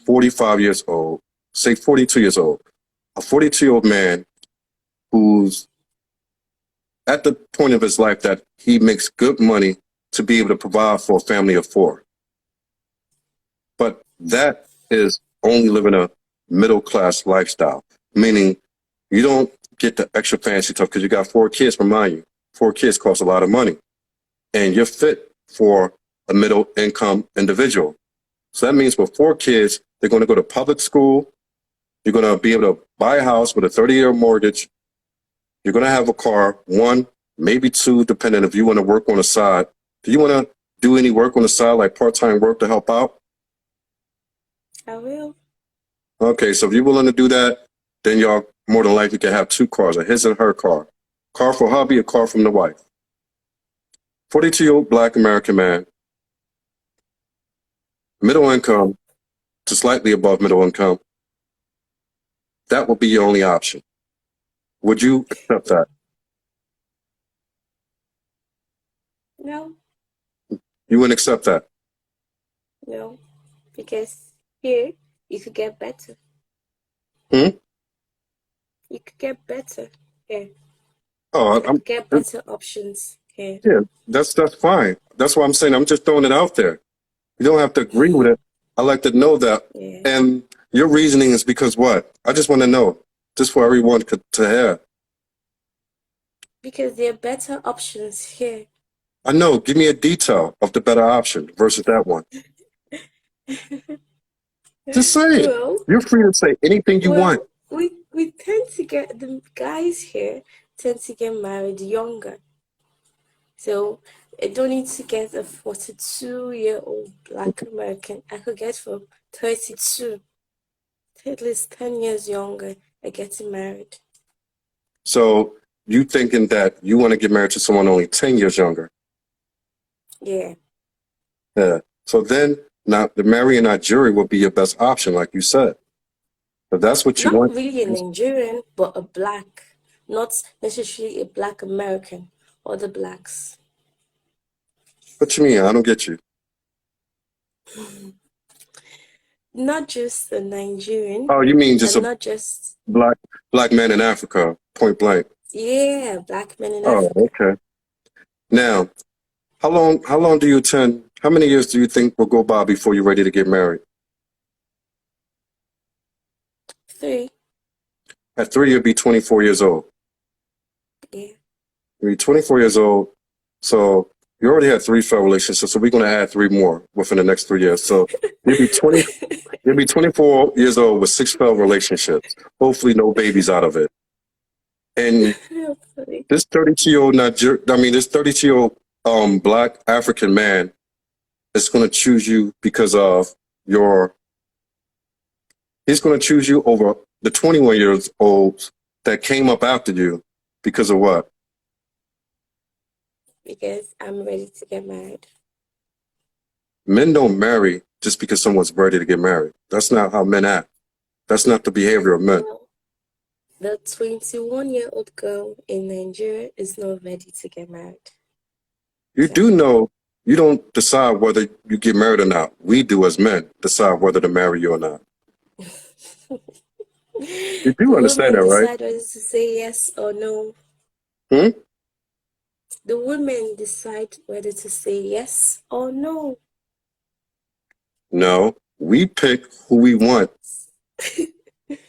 45 years old, say 42 years old, a 42-year-old man who's at the point of his life that he makes good money to be able to provide for a family of 4. But that is only living a middle-class lifestyle, meaning you don't get the extra fancy stuff because you got 4 kids, remind you. 4 kids cost a lot of money. And you're fit for a middle-income individual. So that means with 4 kids, they're going to go to public school. You're going to be able to buy a house with a 30-year mortgage. You're going to have a car, 1, maybe 2, depending if you want to work on the side. Do you want to do any work on the side, like part-time work to help out? I will. Okay, so if you're willing to do that, then y'all more than likely can have 2 cars, a his and her car. Car for hubby, a car from the wife. 42-year-old Black American man, middle income to slightly above middle income. That will be your only option. Would you accept that? No. You wouldn't accept that? No. Because here you could get better. You could get better here. Oh, You could get better options here. Yeah, that's fine. That's why I'm saying I'm just throwing it out there. You don't have to agree with it. I like to know that. Yeah. And your reasoning is because what? I just want to know, just for everyone to hear. Because there are better options here. I know. Give me a detail of the better option versus that one. Just say it. Well, You're free to say anything you want. well, we tend to get the guys here tend to get married younger. So I don't need to get a 42-year-old Black American. I could get for 32, at least 10 years younger. I getting married. So you thinking that you want to get married to someone only 10 years younger? Yeah. Yeah. So then, now the marry in Nigeria would be your best option, like you said. If that's what you Not want. really a Nigerian, but a Black, not necessarily a Black American or the Blacks. What you mean? I don't get you. Not just a Nigerian, Oh, you mean just and a not just, black man in Africa, point blank. yeah, Black men in Oh, Africa. okay. Now, how long do you intend, how many years do you think will go by before you're ready to get married? 3, At 3, you'll be 24 years old. yeah. You'll be 24 years old. So you already had 3 failed relationships, so we're going to add 3 more within the next 3 years. So you'll be 24 years old with 6 failed relationships. Hopefully no babies out of it. And Hopefully. this 32-year-old this 32-year-old Black African man is going to choose you because of he's going to choose you over the 21 years old that came up after you because of what? Because I'm ready to get married. Men don't marry just because someone's ready to get married. That's not how men act. That's not the behavior of men. Well, the 21-year-old girl in Nigeria is not ready to get married. You do know you don't decide whether you get married or not. We do as men decide whether to marry you or not. You do understand that, right? Decide whether to say yes or no. Hmm? The women decide whether to say yes or no. No, we pick who we want.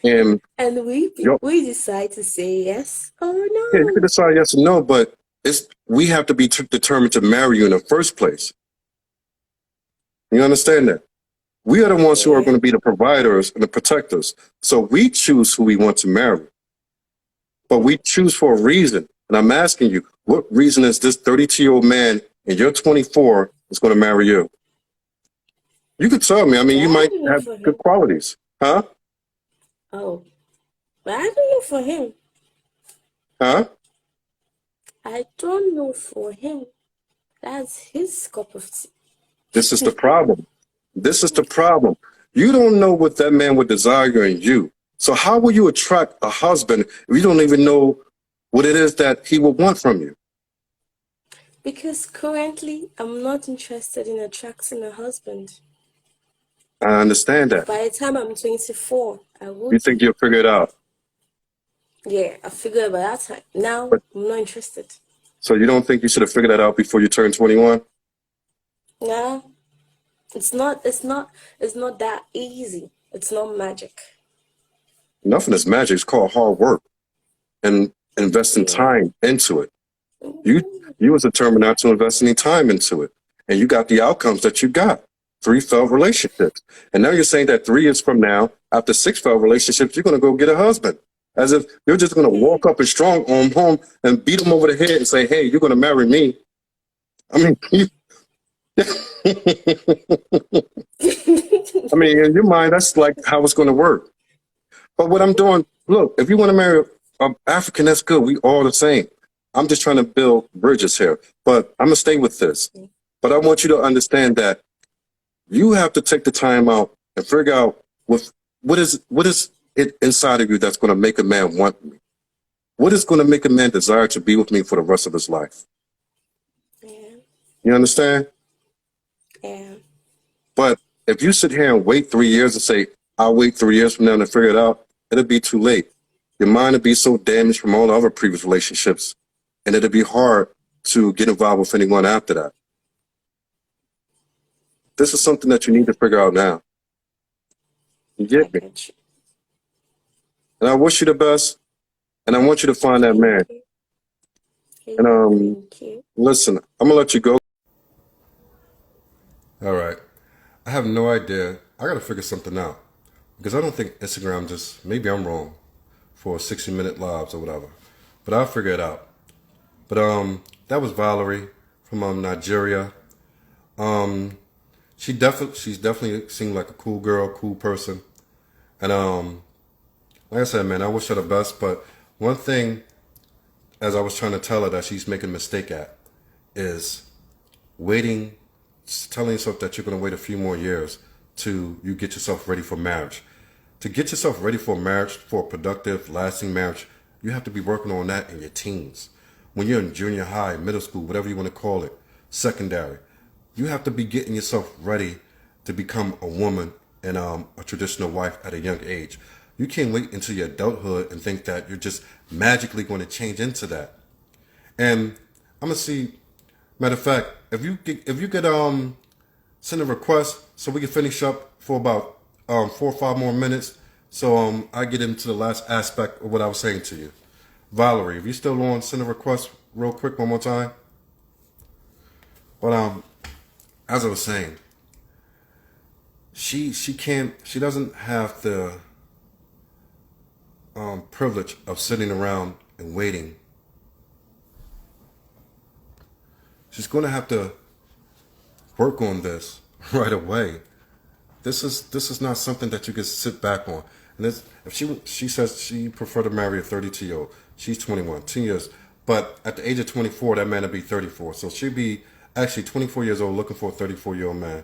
And And we decide to say yes or no. yeah, you can decide yes or no, but we have to be determined to marry you in the first place. You understand that? We are the ones who are going to be the providers and the protectors. So we choose who we want to marry. But we choose for a reason. And I'm asking you, what reason is this 32-year-old man and you're 24 is going to marry you? You could tell me. I mean, you might have good qualities. Huh? Oh, but I don't know for him. Huh? I don't know for him. That's his cup of tea. This is the problem. This is the problem. You don't know what that man would desire in you. So how will you attract a husband if you don't even know what it is that he will want from you? Because currently, I'm not interested in attracting a husband. I understand that. By the time I'm 24, I would. You think you'll figure it out? Yeah, I figured by that time. Now, I'm not interested. So you don't think you should have figured that out before you turn 21? No, it's not that easy. It's not magic. Nothing is magic. It's called hard work and investing time into it. You was determined not to invest any time into it. And you got the outcomes that you got. 3 failed relationships. And now you're saying that 3 years from now, after 6 failed relationships, you're going to go get a husband. As if you're just going to walk up and strong on home and beat him over the head and say, hey, you're going to marry me. I mean, I mean, in your mind, that's like how it's going to work. But what I'm doing, look, if you want to marry an African, that's good. We all the same. I'm just trying to build bridges here. But I'm going to stay with this. But I want you to understand that you have to take the time out and figure out what is it inside of you that's going to make a man want me. What is going to make a man desire to be with me for the rest of his life? Yeah. You understand? Yeah. But if you sit here and wait 3 years and say, I'll wait 3 years from now to figure it out, it'll be too late. Your mind will be so damaged from all the other previous relationships, and it'll be hard to get involved with anyone after that. This is something that you need to figure out now. You get me? And I wish you the best, and I want you to find that man. And listen, I'm gonna let you go. All right. I have no idea. I gotta figure something out. because I don't think Instagram just, maybe I'm wrong, for 60-minute lives or whatever. But I'll figure it out. But that was Valarie from Nigeria. She's definitely seemed like a cool girl, cool person. And like I said, man, I wish her the best. But one thing, as I was trying to tell her that she's making a mistake at, is waiting, telling yourself that you're going to wait a few more years to you get yourself ready for marriage. To get yourself ready for marriage, for a productive, lasting marriage, you have to be working on that in your teens. When you're in junior high, middle school, whatever you want to call it, secondary, you have to be getting yourself ready to become a woman and a traditional wife at a young age. You can't wait until your adulthood and think that you're just magically going to change into that. And I'm gonna see. Matter of fact, if you could send a request so we can finish up for about 4 or 5 more minutes, so I get into the last aspect of what I was saying to you. Valarie, if you still on, send a request real quick one more time. But as I was saying, she doesn't have the privilege of sitting around and waiting. She's going to have to work on this right away. This is not something that you can sit back on. And this, if she says she prefer to marry a 32-year-old, she's 21, 10 years. But at the age of 24, that man would be 34. So she'd be actually 24 years old looking for a 34-year-old man.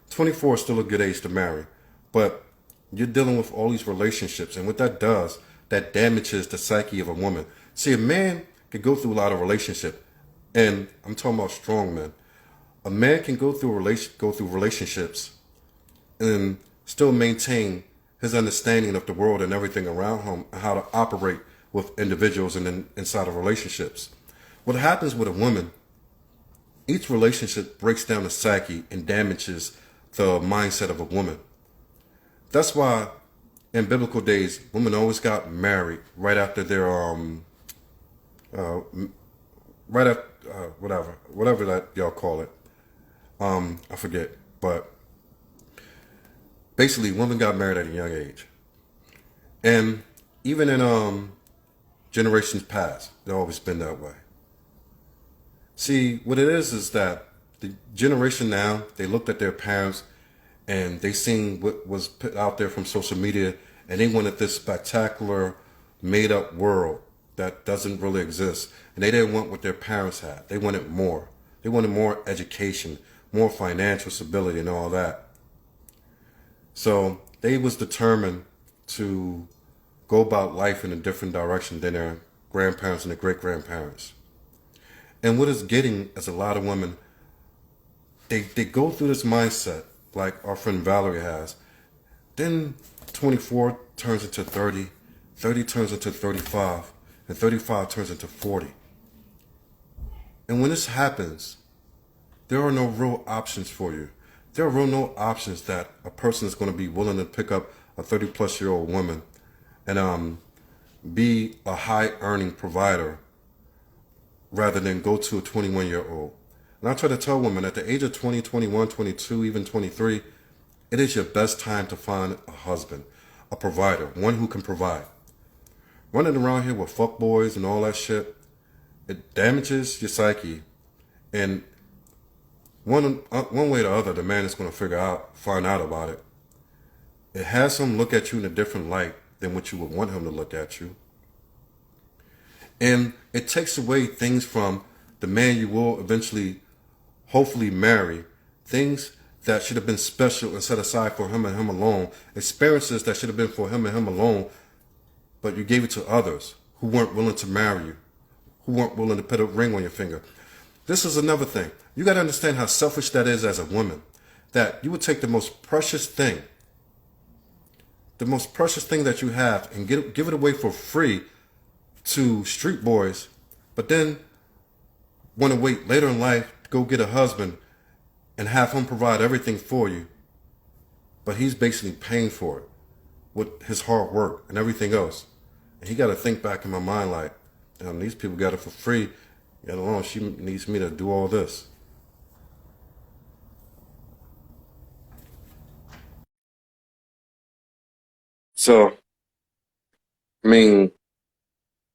24 is still a good age to marry. But you're dealing with all these relationships. And what that does, that damages the psyche of a woman. See, a man could go through a lot of relationships. And I'm talking about strong men. A man can go through relationships and still maintain his understanding of the world and everything around him and how to operate with individuals and inside of relationships. What happens with a woman, each relationship breaks down the psyche and damages the mindset of a woman. That's why in biblical days, women always got married right after their whatever that y'all call it. I forget, but basically, women got married at a young age, and even in generations past, it's always been that way. See, what it is that the generation now, they looked at their parents and they seen what was put out there from social media, and they wanted this spectacular, made-up world that doesn't really exist. And they didn't want what their parents had. They wanted more. They wanted more education, more financial stability and all that. So they was determined to go about life in a different direction than their grandparents and their great-grandparents. And what it's getting is a lot of women, they go through this mindset like our friend Valarie has. Then 24 turns into 30, 30 turns into 35, and 35 turns into 40. And when this happens, there are no real options for you. There are no options that a person is going to be willing to pick up a 30-plus-year-old woman and be a high-earning provider rather than go to a 21-year-old. And I try to tell women at the age of 20, 21, 22, even 23, it is your best time to find a husband, a provider, one who can provide. Running around here with fuckboys and all that shit, it damages your psyche. And one way or the other, the man is going to find out about it. It has him look at you in a different light than what you would want him to look at you. And it takes away things from the man you will eventually, hopefully marry, things that should have been special and set aside for him and him alone, experiences that should have been for him and him alone, but you gave it to others who weren't willing to marry you, who weren't willing to put a ring on your finger. This is another thing. You got to understand how selfish that is as a woman, that you would take the most precious thing that you have and give it away for free to street boys, but then want to wait later in life to go get a husband and have him provide everything for you. But he's basically paying for it with his hard work and everything else. And he got to think back in my mind like, these people got it for free, yet alone she needs me to do all this. So, I mean,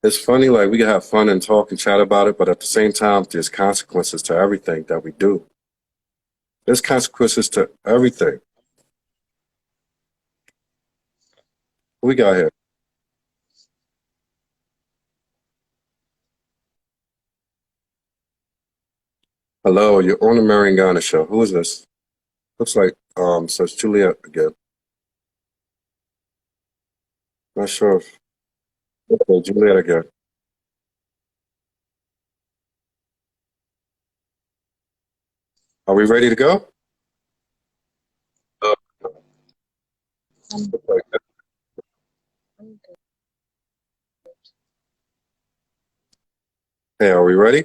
it's funny, like we can have fun and talk and chat about it, but at the same time, there's consequences to everything that we do. There's consequences to everything. What we got here? Hello, you're on the Marion Garner show. Who is this? Looks like says Juliet again. Not sure if okay, Juliet again. Are we ready to go? Uh, I'm, looks like that. I'm good. Hey, are we ready?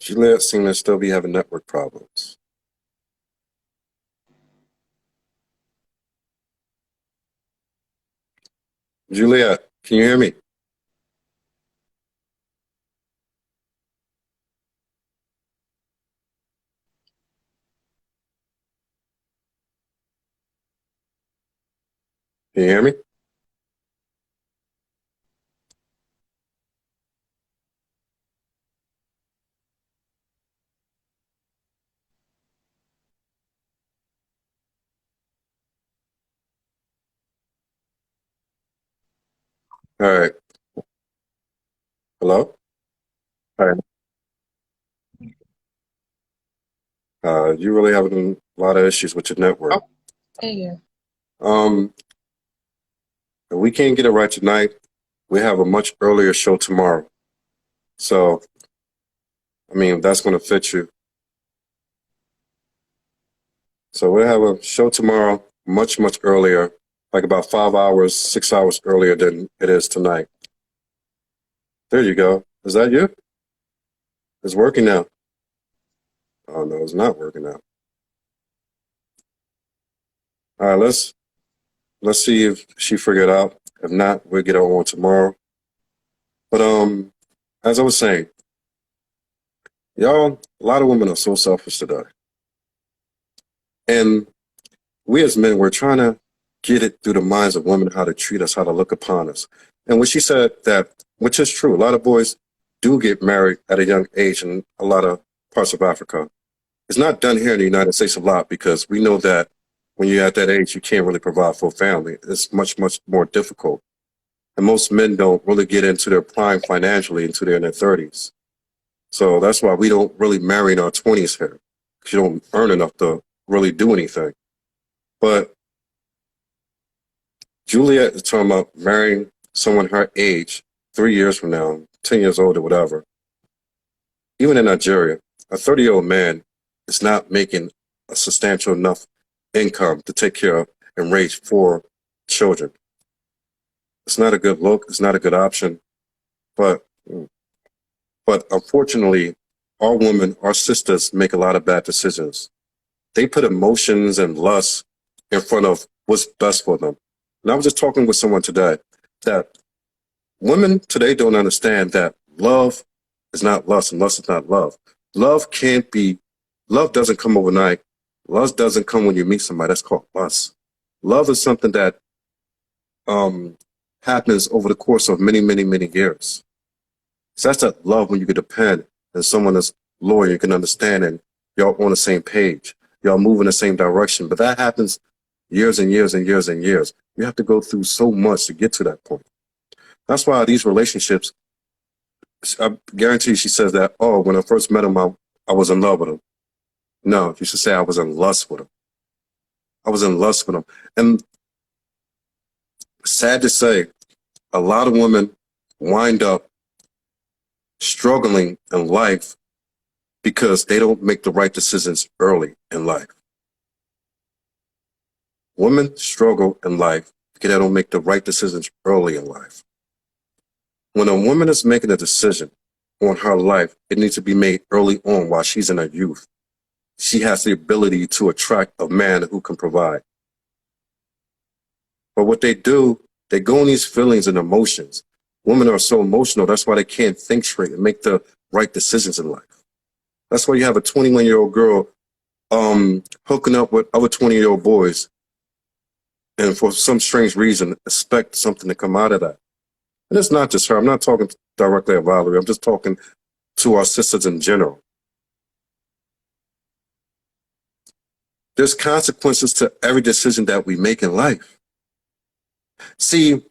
Juliet seems to still be having network problems. Juliet, can you hear me? Can you hear me? All right. Hello? All right. You really having a lot of issues with your network. Hey, yeah. Um, if we can't get it right tonight, we have a much earlier show tomorrow. So, I mean, if that's going to fit you. So we'll have a show tomorrow, much, much earlier, like about 5 hours, 6 hours earlier than it is tonight. There you go. Is that you? It's working now. Oh no, it's not working now. All right, let's see if she figured it out. If not, we'll get her on tomorrow. But as I was saying, y'all, a lot of women are so selfish today. And we as men, we're trying to get it through the minds of women how to treat us, how to look upon us. And when she said that, which is true, a lot of boys do get married at a young age in a lot of parts of Africa. It's not done here in the United States a lot because we know that when you're at that age, you can't really provide for a family. It's much, much more difficult. And most men don't really get into their prime financially until they're in their 30s. So that's why we don't really marry in our 20s here, because you don't earn enough to really do anything. But Juliet is talking about marrying someone her age 3 years from now, 10 years old or whatever. Even in Nigeria, a 30-year-old man is not making a substantial enough income to take care of and raise 4 children. It's not a good look. It's not a good option. But unfortunately, our women, our sisters make a lot of bad decisions. They put emotions and lust in front of what's best for them. And I was just talking with someone today that women today don't understand that love is not lust and lust is not love. Love doesn't come overnight. Lust doesn't come when you meet somebody. That's called lust. Love is something that happens over the course of many, many, many years. So that's that love when you can depend on someone that's loyal, you can understand, and y'all on the same page. Y'all move in the same direction. But that happens years and years and years and years. You have to go through so much to get to that point. That's why these relationships, I guarantee she says that, oh, when I first met him, I was in love with him. No, you should say I was in lust with him. I was in lust with him. And sad to say, a lot of women wind up struggling in life because they don't make the right decisions early in life. Women struggle in life because they don't make the right decisions early in life. When a woman is making a decision on her life, it needs to be made early on while she's in her youth. She has the ability to attract a man who can provide. But what they do, they go on these feelings and emotions. Women are so emotional, that's why they can't think straight and make the right decisions in life. That's why you have a 21-year-old girl hooking up with other 20-year-old boys, and for some strange reason, expect something to come out of that. And it's not just her. I'm not talking directly at Valarie. I'm just talking to our sisters in general. There's consequences to every decision that we make in life. See,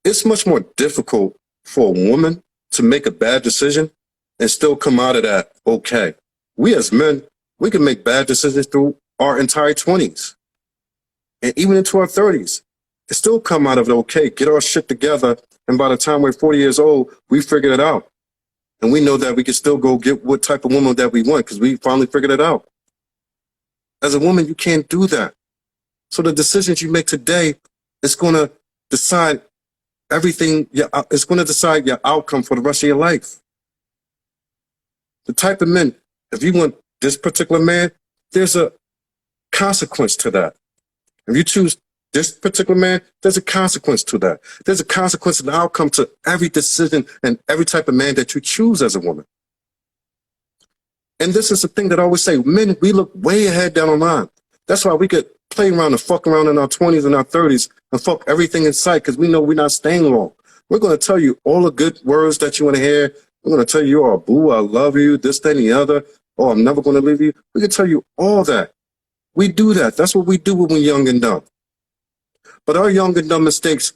it's much more difficult for a woman to make a bad decision and still come out of that okay. We as men, we can make bad decisions through our entire 20s and even into our 30s. And still come out of it okay, get our shit together, and by the time we're 40 years old, we figured it out. And we know that we can still go get what type of woman that we want because we finally figured it out. As a woman, you can't do that. So the decisions you make today is going to decide everything. It's going to decide your outcome for the rest of your life. The type of men, if you want this particular man, there's a consequence to that. If you choose this particular man, there's a consequence to that. There's a consequence and outcome to every decision and every type of man that you choose as a woman. And this is the thing that I always say, men, we look way ahead down the line. That's why we could play around and fuck around in our 20s and our 30s and fuck everything in sight because we know we're not staying long. We're going to tell you all the good words that you want to hear. We're going to tell you, oh, boo, I love you, this, that, and the other. Oh, I'm never going to leave you. We can tell you all that. We do that. That's what we do when we're young and dumb. But our young and dumb mistakes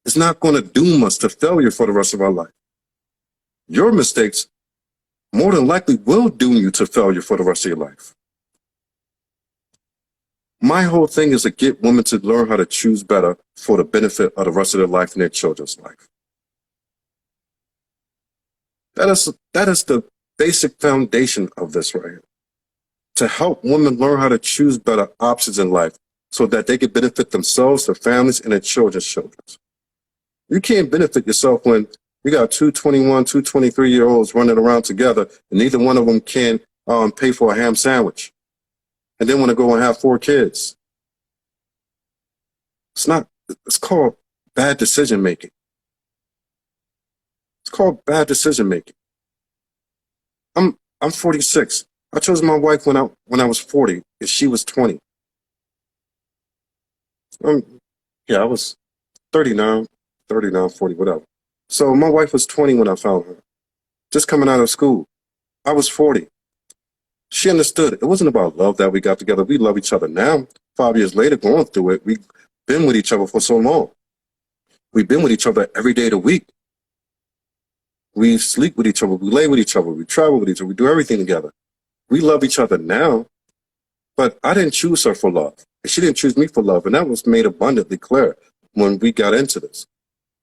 is not going to doom us to failure for the rest of our life. Your mistakes more than likely will doom you to failure for the rest of your life. My whole thing is to get women to learn how to choose better for the benefit of the rest of their life and their children's life. That is the basic foundation of this right here. To help women learn how to choose better options in life so that they can benefit themselves, their families, and their children's children. You can't benefit yourself when you got two 21, two 23-year-olds running around together, and neither one of them can pay for a ham sandwich. And then want to go and have 4 kids. It's called bad decision making. It's called bad decision making. I'm 46. I chose my wife when I was 40, and she was 20. I was 39, 40, whatever. So my wife was 20 when I found her, just coming out of school. I was 40. She understood. It wasn't about love that we got together. We love each other now. 5 years later, going through it, we've been with each other for so long. We've been with each other every day of the week. We sleep with each other. We lay with each other. We travel with each other. We do everything together. We love each other now, but I didn't choose her for love. And she didn't choose me for love. And that was made abundantly clear when we got into this.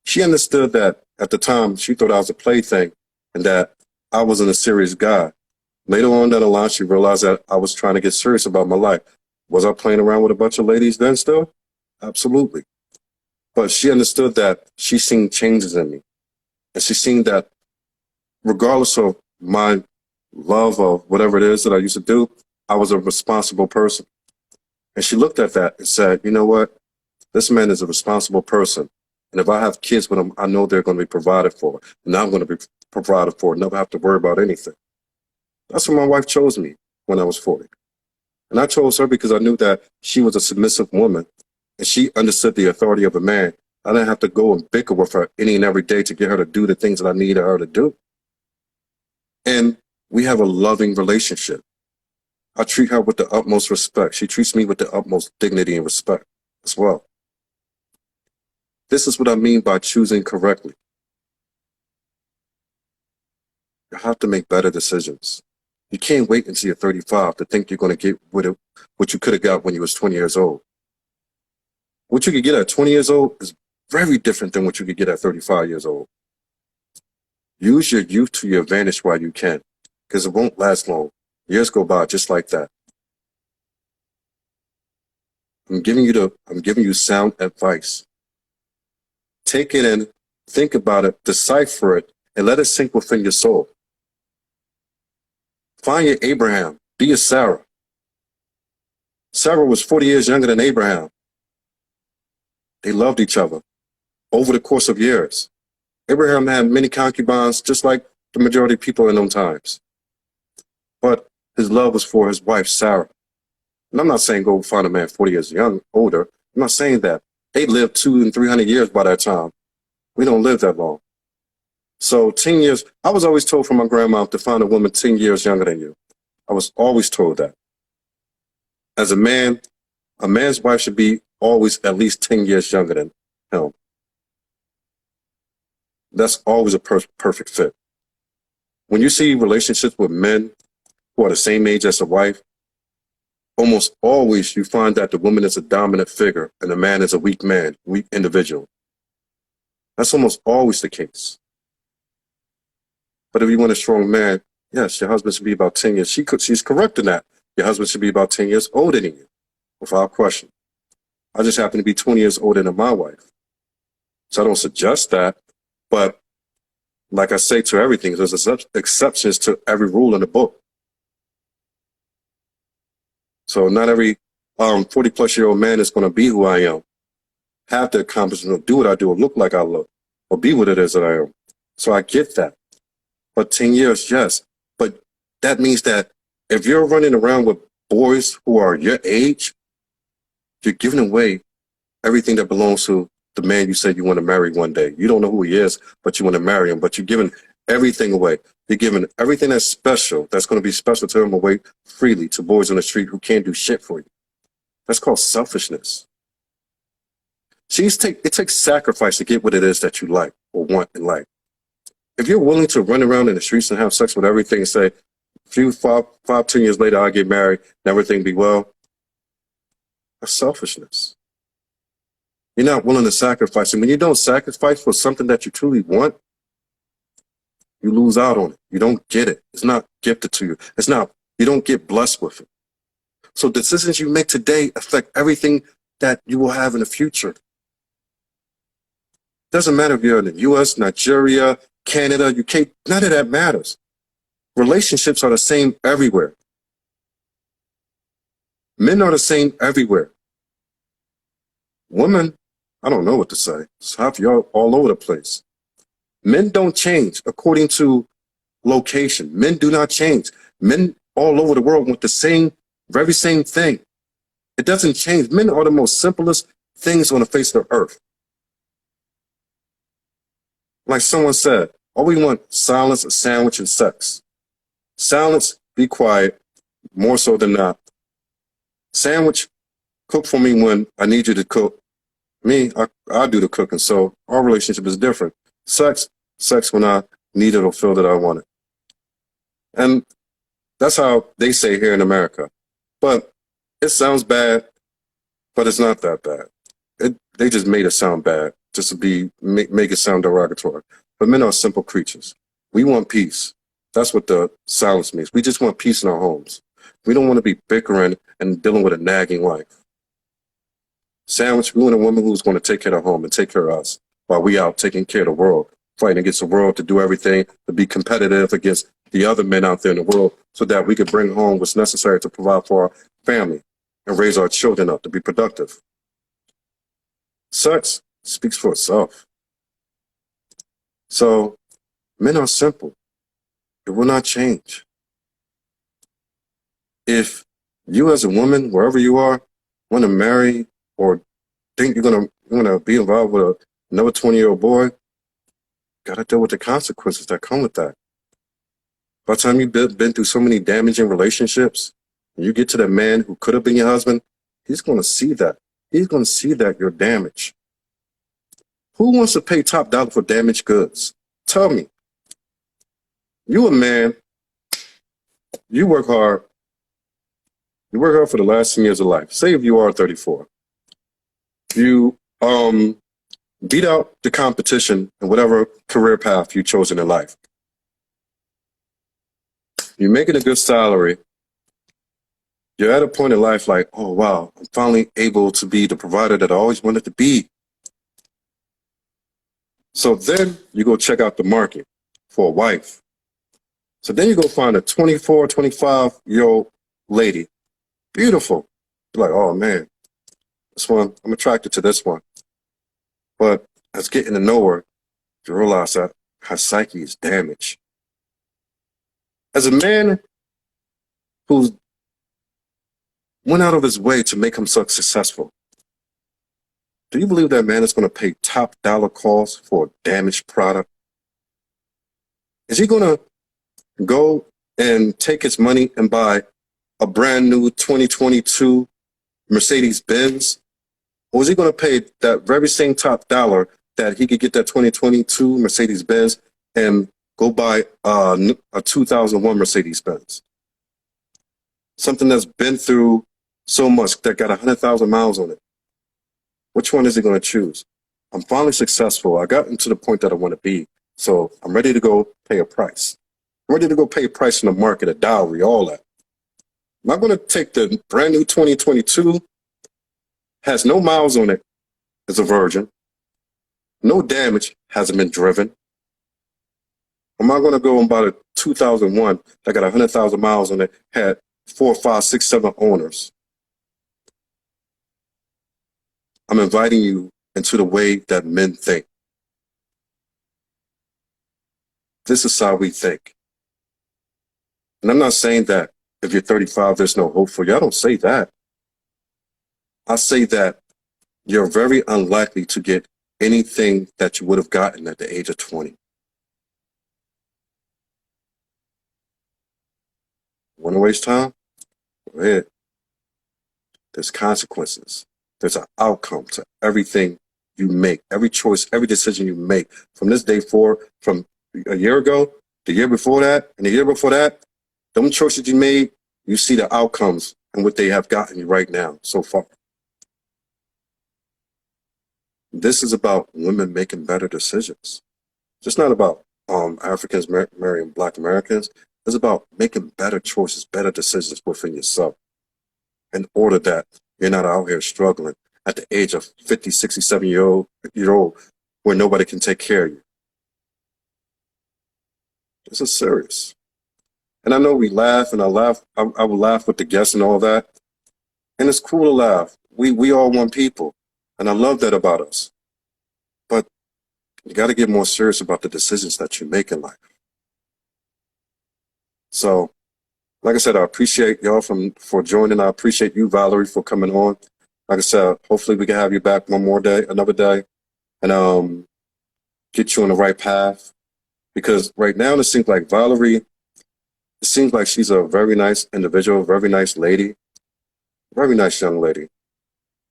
She understood that at the time, she thought I was a plaything and that I wasn't a serious guy. Later on down the line, she realized that I was trying to get serious about my life. Was I playing around with a bunch of ladies then still? Absolutely. But she understood that she seen changes in me. And she seen that regardless of my love of whatever it is that I used to do, I was a responsible person. And she looked at that and said, you know what? This man is a responsible person. And if I have kids with him, I know they're going to be provided for. And I'm going to be provided for and never have to worry about anything. That's when my wife chose me when I was 40. And I chose her because I knew that she was a submissive woman and she understood the authority of a man. I didn't have to go and bicker with her any and every day to get her to do the things that I needed her to do. And we have a loving relationship. I treat her with the utmost respect. She treats me with the utmost dignity and respect as well. This is what I mean by choosing correctly. You have to make better decisions. You can't wait until you're 35 to think you're going to get what you could have got when you was 20 years old. What you could get at 20 years old is very different than what you could get at 35 years old. Use your youth to your advantage while you can, because it won't last long. Years go by just like that. I'm giving you sound advice. Take it in, think about it, decipher it, and let it sink within your soul. Find your Abraham. Be a Sarah. Sarah was 40 years younger than Abraham. They loved each other over the course of years. Abraham had many concubines, just like the majority of people in those times. But his love was for his wife, Sarah. And I'm not saying go find a man 40 years older. I'm not saying that. They lived 200 and 300 years by that time. We don't live that long. So 10 years, I was always told from my grandma to find a woman 10 years younger than you. I was always told that. As a man's wife should be always at least 10 years younger than him. That's always a perfect fit. When you see relationships with men who are the same age as the wife, almost always you find that the woman is a dominant figure and the man is a weak man, weak individual. That's almost always the case. But if you want a strong man, yes, your husband should be about 10 years. She's correct in that. Your husband should be about 10 years older than you, without question. I just happen to be 20 years older than my wife. So I don't suggest that. But like I say to everything, there's exceptions to every rule in the book. So not every 40-plus-year-old man is going to be who I am, have the accomplishment, do what I do, or look like I look, or be what it is that I am. So I get that. But 10 years, yes. But that means that if you're running around with boys who are your age, you're giving away everything that belongs to the man you said you want to marry one day. You don't know who he is, but you want to marry him. But you're giving everything away. You're giving everything that's special, that's going to be special to him, away freely to boys on the street who can't do shit for you. That's called selfishness. It takes sacrifice to get what it is that you like or want in life. If you're willing to run around in the streets and have sex with everything and say, 10 years later, I'll get married and everything be well, that's selfishness. You're not willing to sacrifice. And when you don't sacrifice for something that you truly want, you lose out on it. You don't get it. It's not gifted to you. You don't get blessed with it. So decisions you make today affect everything that you will have in the future. Doesn't matter if you're in the US, Nigeria, Canada, UK, none of that matters. Relationships are the same everywhere. Men are the same everywhere. Women, I don't know what to say. It's half y'all all over the place. Men don't change according to location. Men do not change. Men all over the world want the very same thing. It doesn't change. Men are the most simplest things on the face of the earth. Like someone said, all we want, silence, a sandwich, and sex. Silence, be quiet, more so than not. Sandwich, cook for me when I need you to cook. Me, I do the cooking, so our relationship is different. Sex when I need it or feel that I want it. And that's how they say here in America. But it sounds bad, but it's not that bad. They just made it sound bad, just to make it sound derogatory. But men are simple creatures. We want peace. That's what the silence means. We just want peace in our homes. We don't want to be bickering and dealing with a nagging wife. Sandwich, we want a woman who's going to take care of home and take care of us while we out taking care of the world, fighting against the world to do everything, to be competitive against the other men out there in the world so that we could bring home what's necessary to provide for our family and raise our children up to be productive. Sex speaks for itself. So men are simple. It will not change. If you as a woman, wherever you are, want to marry or think you're gonna be involved with another 20-year-old boy, gotta deal with the consequences that come with that. By the time you've been through so many damaging relationships, and you get to the man who could have been your husband, he's gonna see that. He's gonna see that you're damaged. Who wants to pay top dollar for damaged goods? Tell me. You a man, you work hard. You work hard for the last 10 years of life. Say if you are 34. You beat out the competition in whatever career path you've chosen in life. You're making a good salary. You're at a point in life like, oh, wow, I'm finally able to be the provider that I always wanted to be. So then you go check out the market for a wife. So then you go find a 24, 25-year-old lady. Beautiful. You're like, oh, man, this one, I'm attracted to this one. But as getting to know her, you realize that her psyche is damaged. As a man, who went out of his way to make himself successful. Do you believe that man is going to pay top dollar cost for a damaged product? Is he going to go and take his money and buy a brand new 2022 Mercedes Benz? Or is he going to pay that very same top dollar that he could get that 2022 Mercedes Benz and go buy a 2001 Mercedes Benz? Something that's been through so much, that got 100,000 miles on it. Which one is he going to choose? I'm finally successful. I got to the point that I want to be. So I'm ready to go pay a price. I'm ready to go pay a price in the market, a dowry, all that. I'm not going to take the brand new 2022, has no miles on it, is a virgin, no damage, hasn't been driven. I'm not going to go and buy the 2001 that got 100,000 miles on it, had 4, 5, 6, 7 owners. I'm inviting you into the way that men think. This is how we think. And I'm not saying that if you're 35, there's no hope for you. I don't say that. I say that you're very unlikely to get anything that you would have gotten at the age of 20. Want to waste time? Go ahead. There's consequences. There's an outcome to everything you make, every choice, every decision you make from this day forward, from a year ago, the year before that, and the year before that. Them choices you made, you see the outcomes and what they have gotten you right now so far. This is about women making better decisions. It's not about Africans marrying Black Americans. It's about making better choices, better decisions within yourself, in order that you're not out here struggling at the age of 50, 60, 70-year-old where nobody can take care of you. This is serious. And I know we laugh, and I will laugh with the guests and all that. And it's cool to laugh. We all one people. And I love that about us. But you got to get more serious about the decisions that you make in life. So, like I said, I appreciate y'all for joining. I appreciate you, Valarie, for coming on. Like I said, hopefully we can have you back another day, and get you on the right path. Because right now it seems like Valarie, it seems like she's a very nice individual, very nice lady, very nice young lady.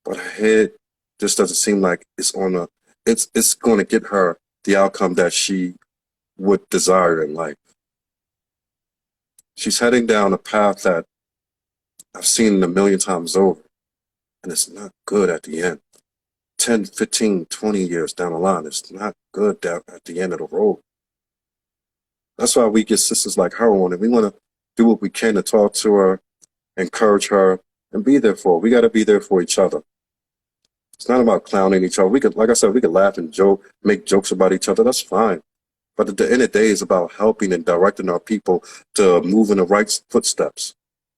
But her head just doesn't seem like it's going to get her the outcome that she would desire in life. She's heading down a path that I've seen a million times over, and it's not good at the end. 10, 15, 20 years down the line, it's not good at the end of the road. That's why we get sisters like her on, and we want to do what we can to talk to her, encourage her, and be there for her. We got to be there for each other. It's not about clowning each other. We could, like I said, we could laugh and joke, make jokes about each other. That's fine. But at the end of the day, it's about helping and directing our people to move in the right footsteps,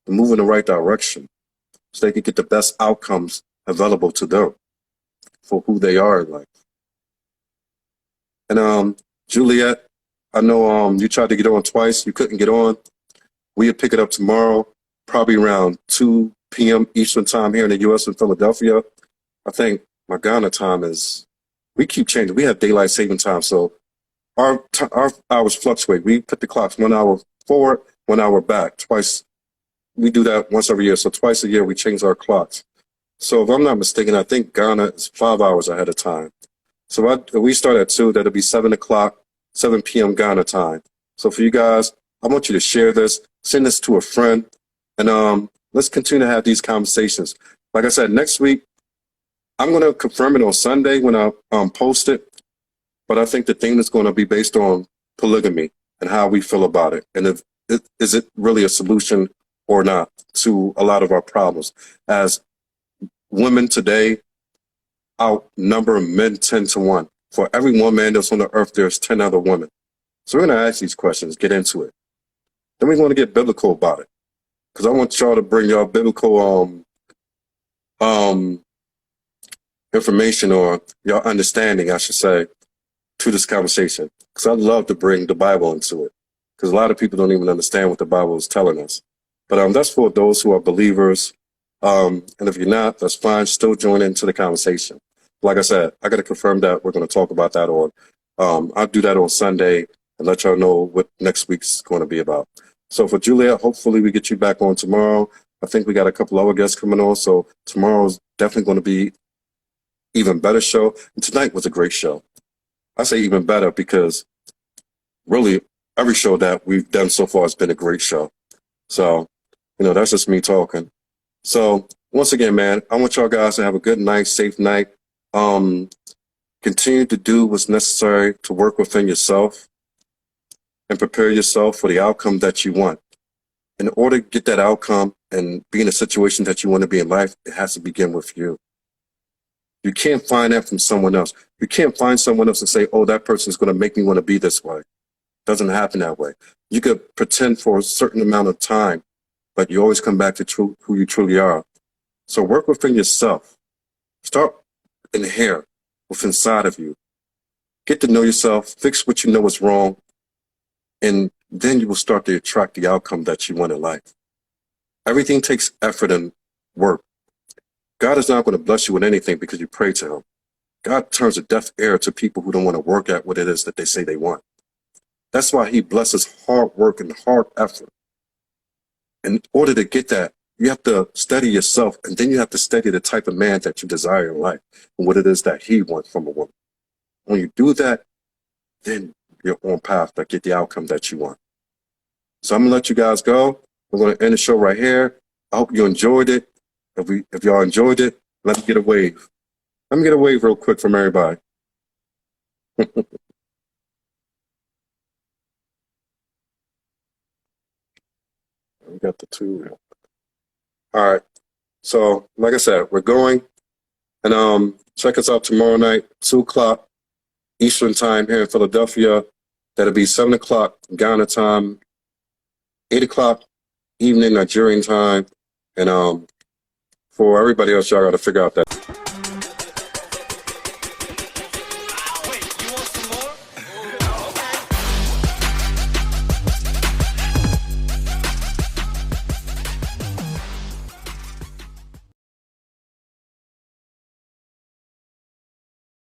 to move in the right direction, so they can get the best outcomes available to them for who they are in life. And Juliet, I know you tried to get on twice. You couldn't get on. We'll pick it up tomorrow, probably around 2 p.m. Eastern time here in the U.S. in Philadelphia. I think my Ghana time we keep changing. We have daylight saving time, so our hours fluctuate. We put the clocks 1 hour forward, 1 hour back, twice. We do that once every year. So twice a year, we change our clocks. So if I'm not mistaken, I think Ghana is 5 hours ahead of time. So we start at 2, that'll be 7 o'clock, 7 p.m. Ghana time. So for you guys, I want you to share this, send this to a friend, and let's continue to have these conversations. Like I said, next week, I'm going to confirm it on Sunday when I post it. But I think the theme is going to be based on polygamy and how we feel about it. And is it really a solution or not to a lot of our problems? As women today outnumber men 10 to 1. For every one man that's on the earth, there's 10 other women. So we're going to ask these questions, get into it. Then we're going to get biblical about it. Because I want y'all to bring y'all biblical information, or your understanding, I should say, to this conversation. Because I'd love to bring the Bible into it. Because a lot of people don't even understand what the Bible is telling us. But that's for those who are believers. And if you're not, that's fine. Still join into the conversation. Like I said, I got to confirm that we're going to talk about that on. I'll do that on Sunday and let y'all know what next week's going to be about. So for Juliet, hopefully we get you back on tomorrow. I think we got a couple other guests coming on, so tomorrow's definitely going to be even better show. And tonight was a great show. I say even better because really every show that we've done so far has been a great show. So, that's just me talking. So once again, man, I want y'all guys to have a good night, safe night. Continue to do what's necessary to work within yourself and prepare yourself for the outcome that you want. In order to get that outcome and be in a situation that you want to be in life, it has to begin with you. You can't find that from someone else. You can't find someone else and say, oh, that person is going to make me want to be this way. It doesn't happen that way. You could pretend for a certain amount of time, but you always come back to who you truly are. So work within yourself. Start in here, within inside of you. Get to know yourself, fix what you know is wrong, and then you will start to attract the outcome that you want in life. Everything takes effort and work. God is not going to bless you with anything because you pray to him. God turns a deaf ear to people who don't want to work at what it is that they say they want. That's why he blesses hard work and hard effort. In order to get that, you have to study yourself, and then you have to study the type of man that you desire in life and what it is that he wants from a woman. When you do that, then you're on path to get the outcome that you want. So I'm going to let you guys go. We're going to end the show right here. I hope you enjoyed it. If y'all enjoyed it, let me get a wave. Let me get a wave real quick from everybody. We got the two. All right. So, like I said, we're going. And check us out tomorrow night, 2 o'clock Eastern time here in Philadelphia. That'll be 7 o'clock Ghana time, 8 o'clock evening Nigerian time. And for everybody else, y'all got to figure out that.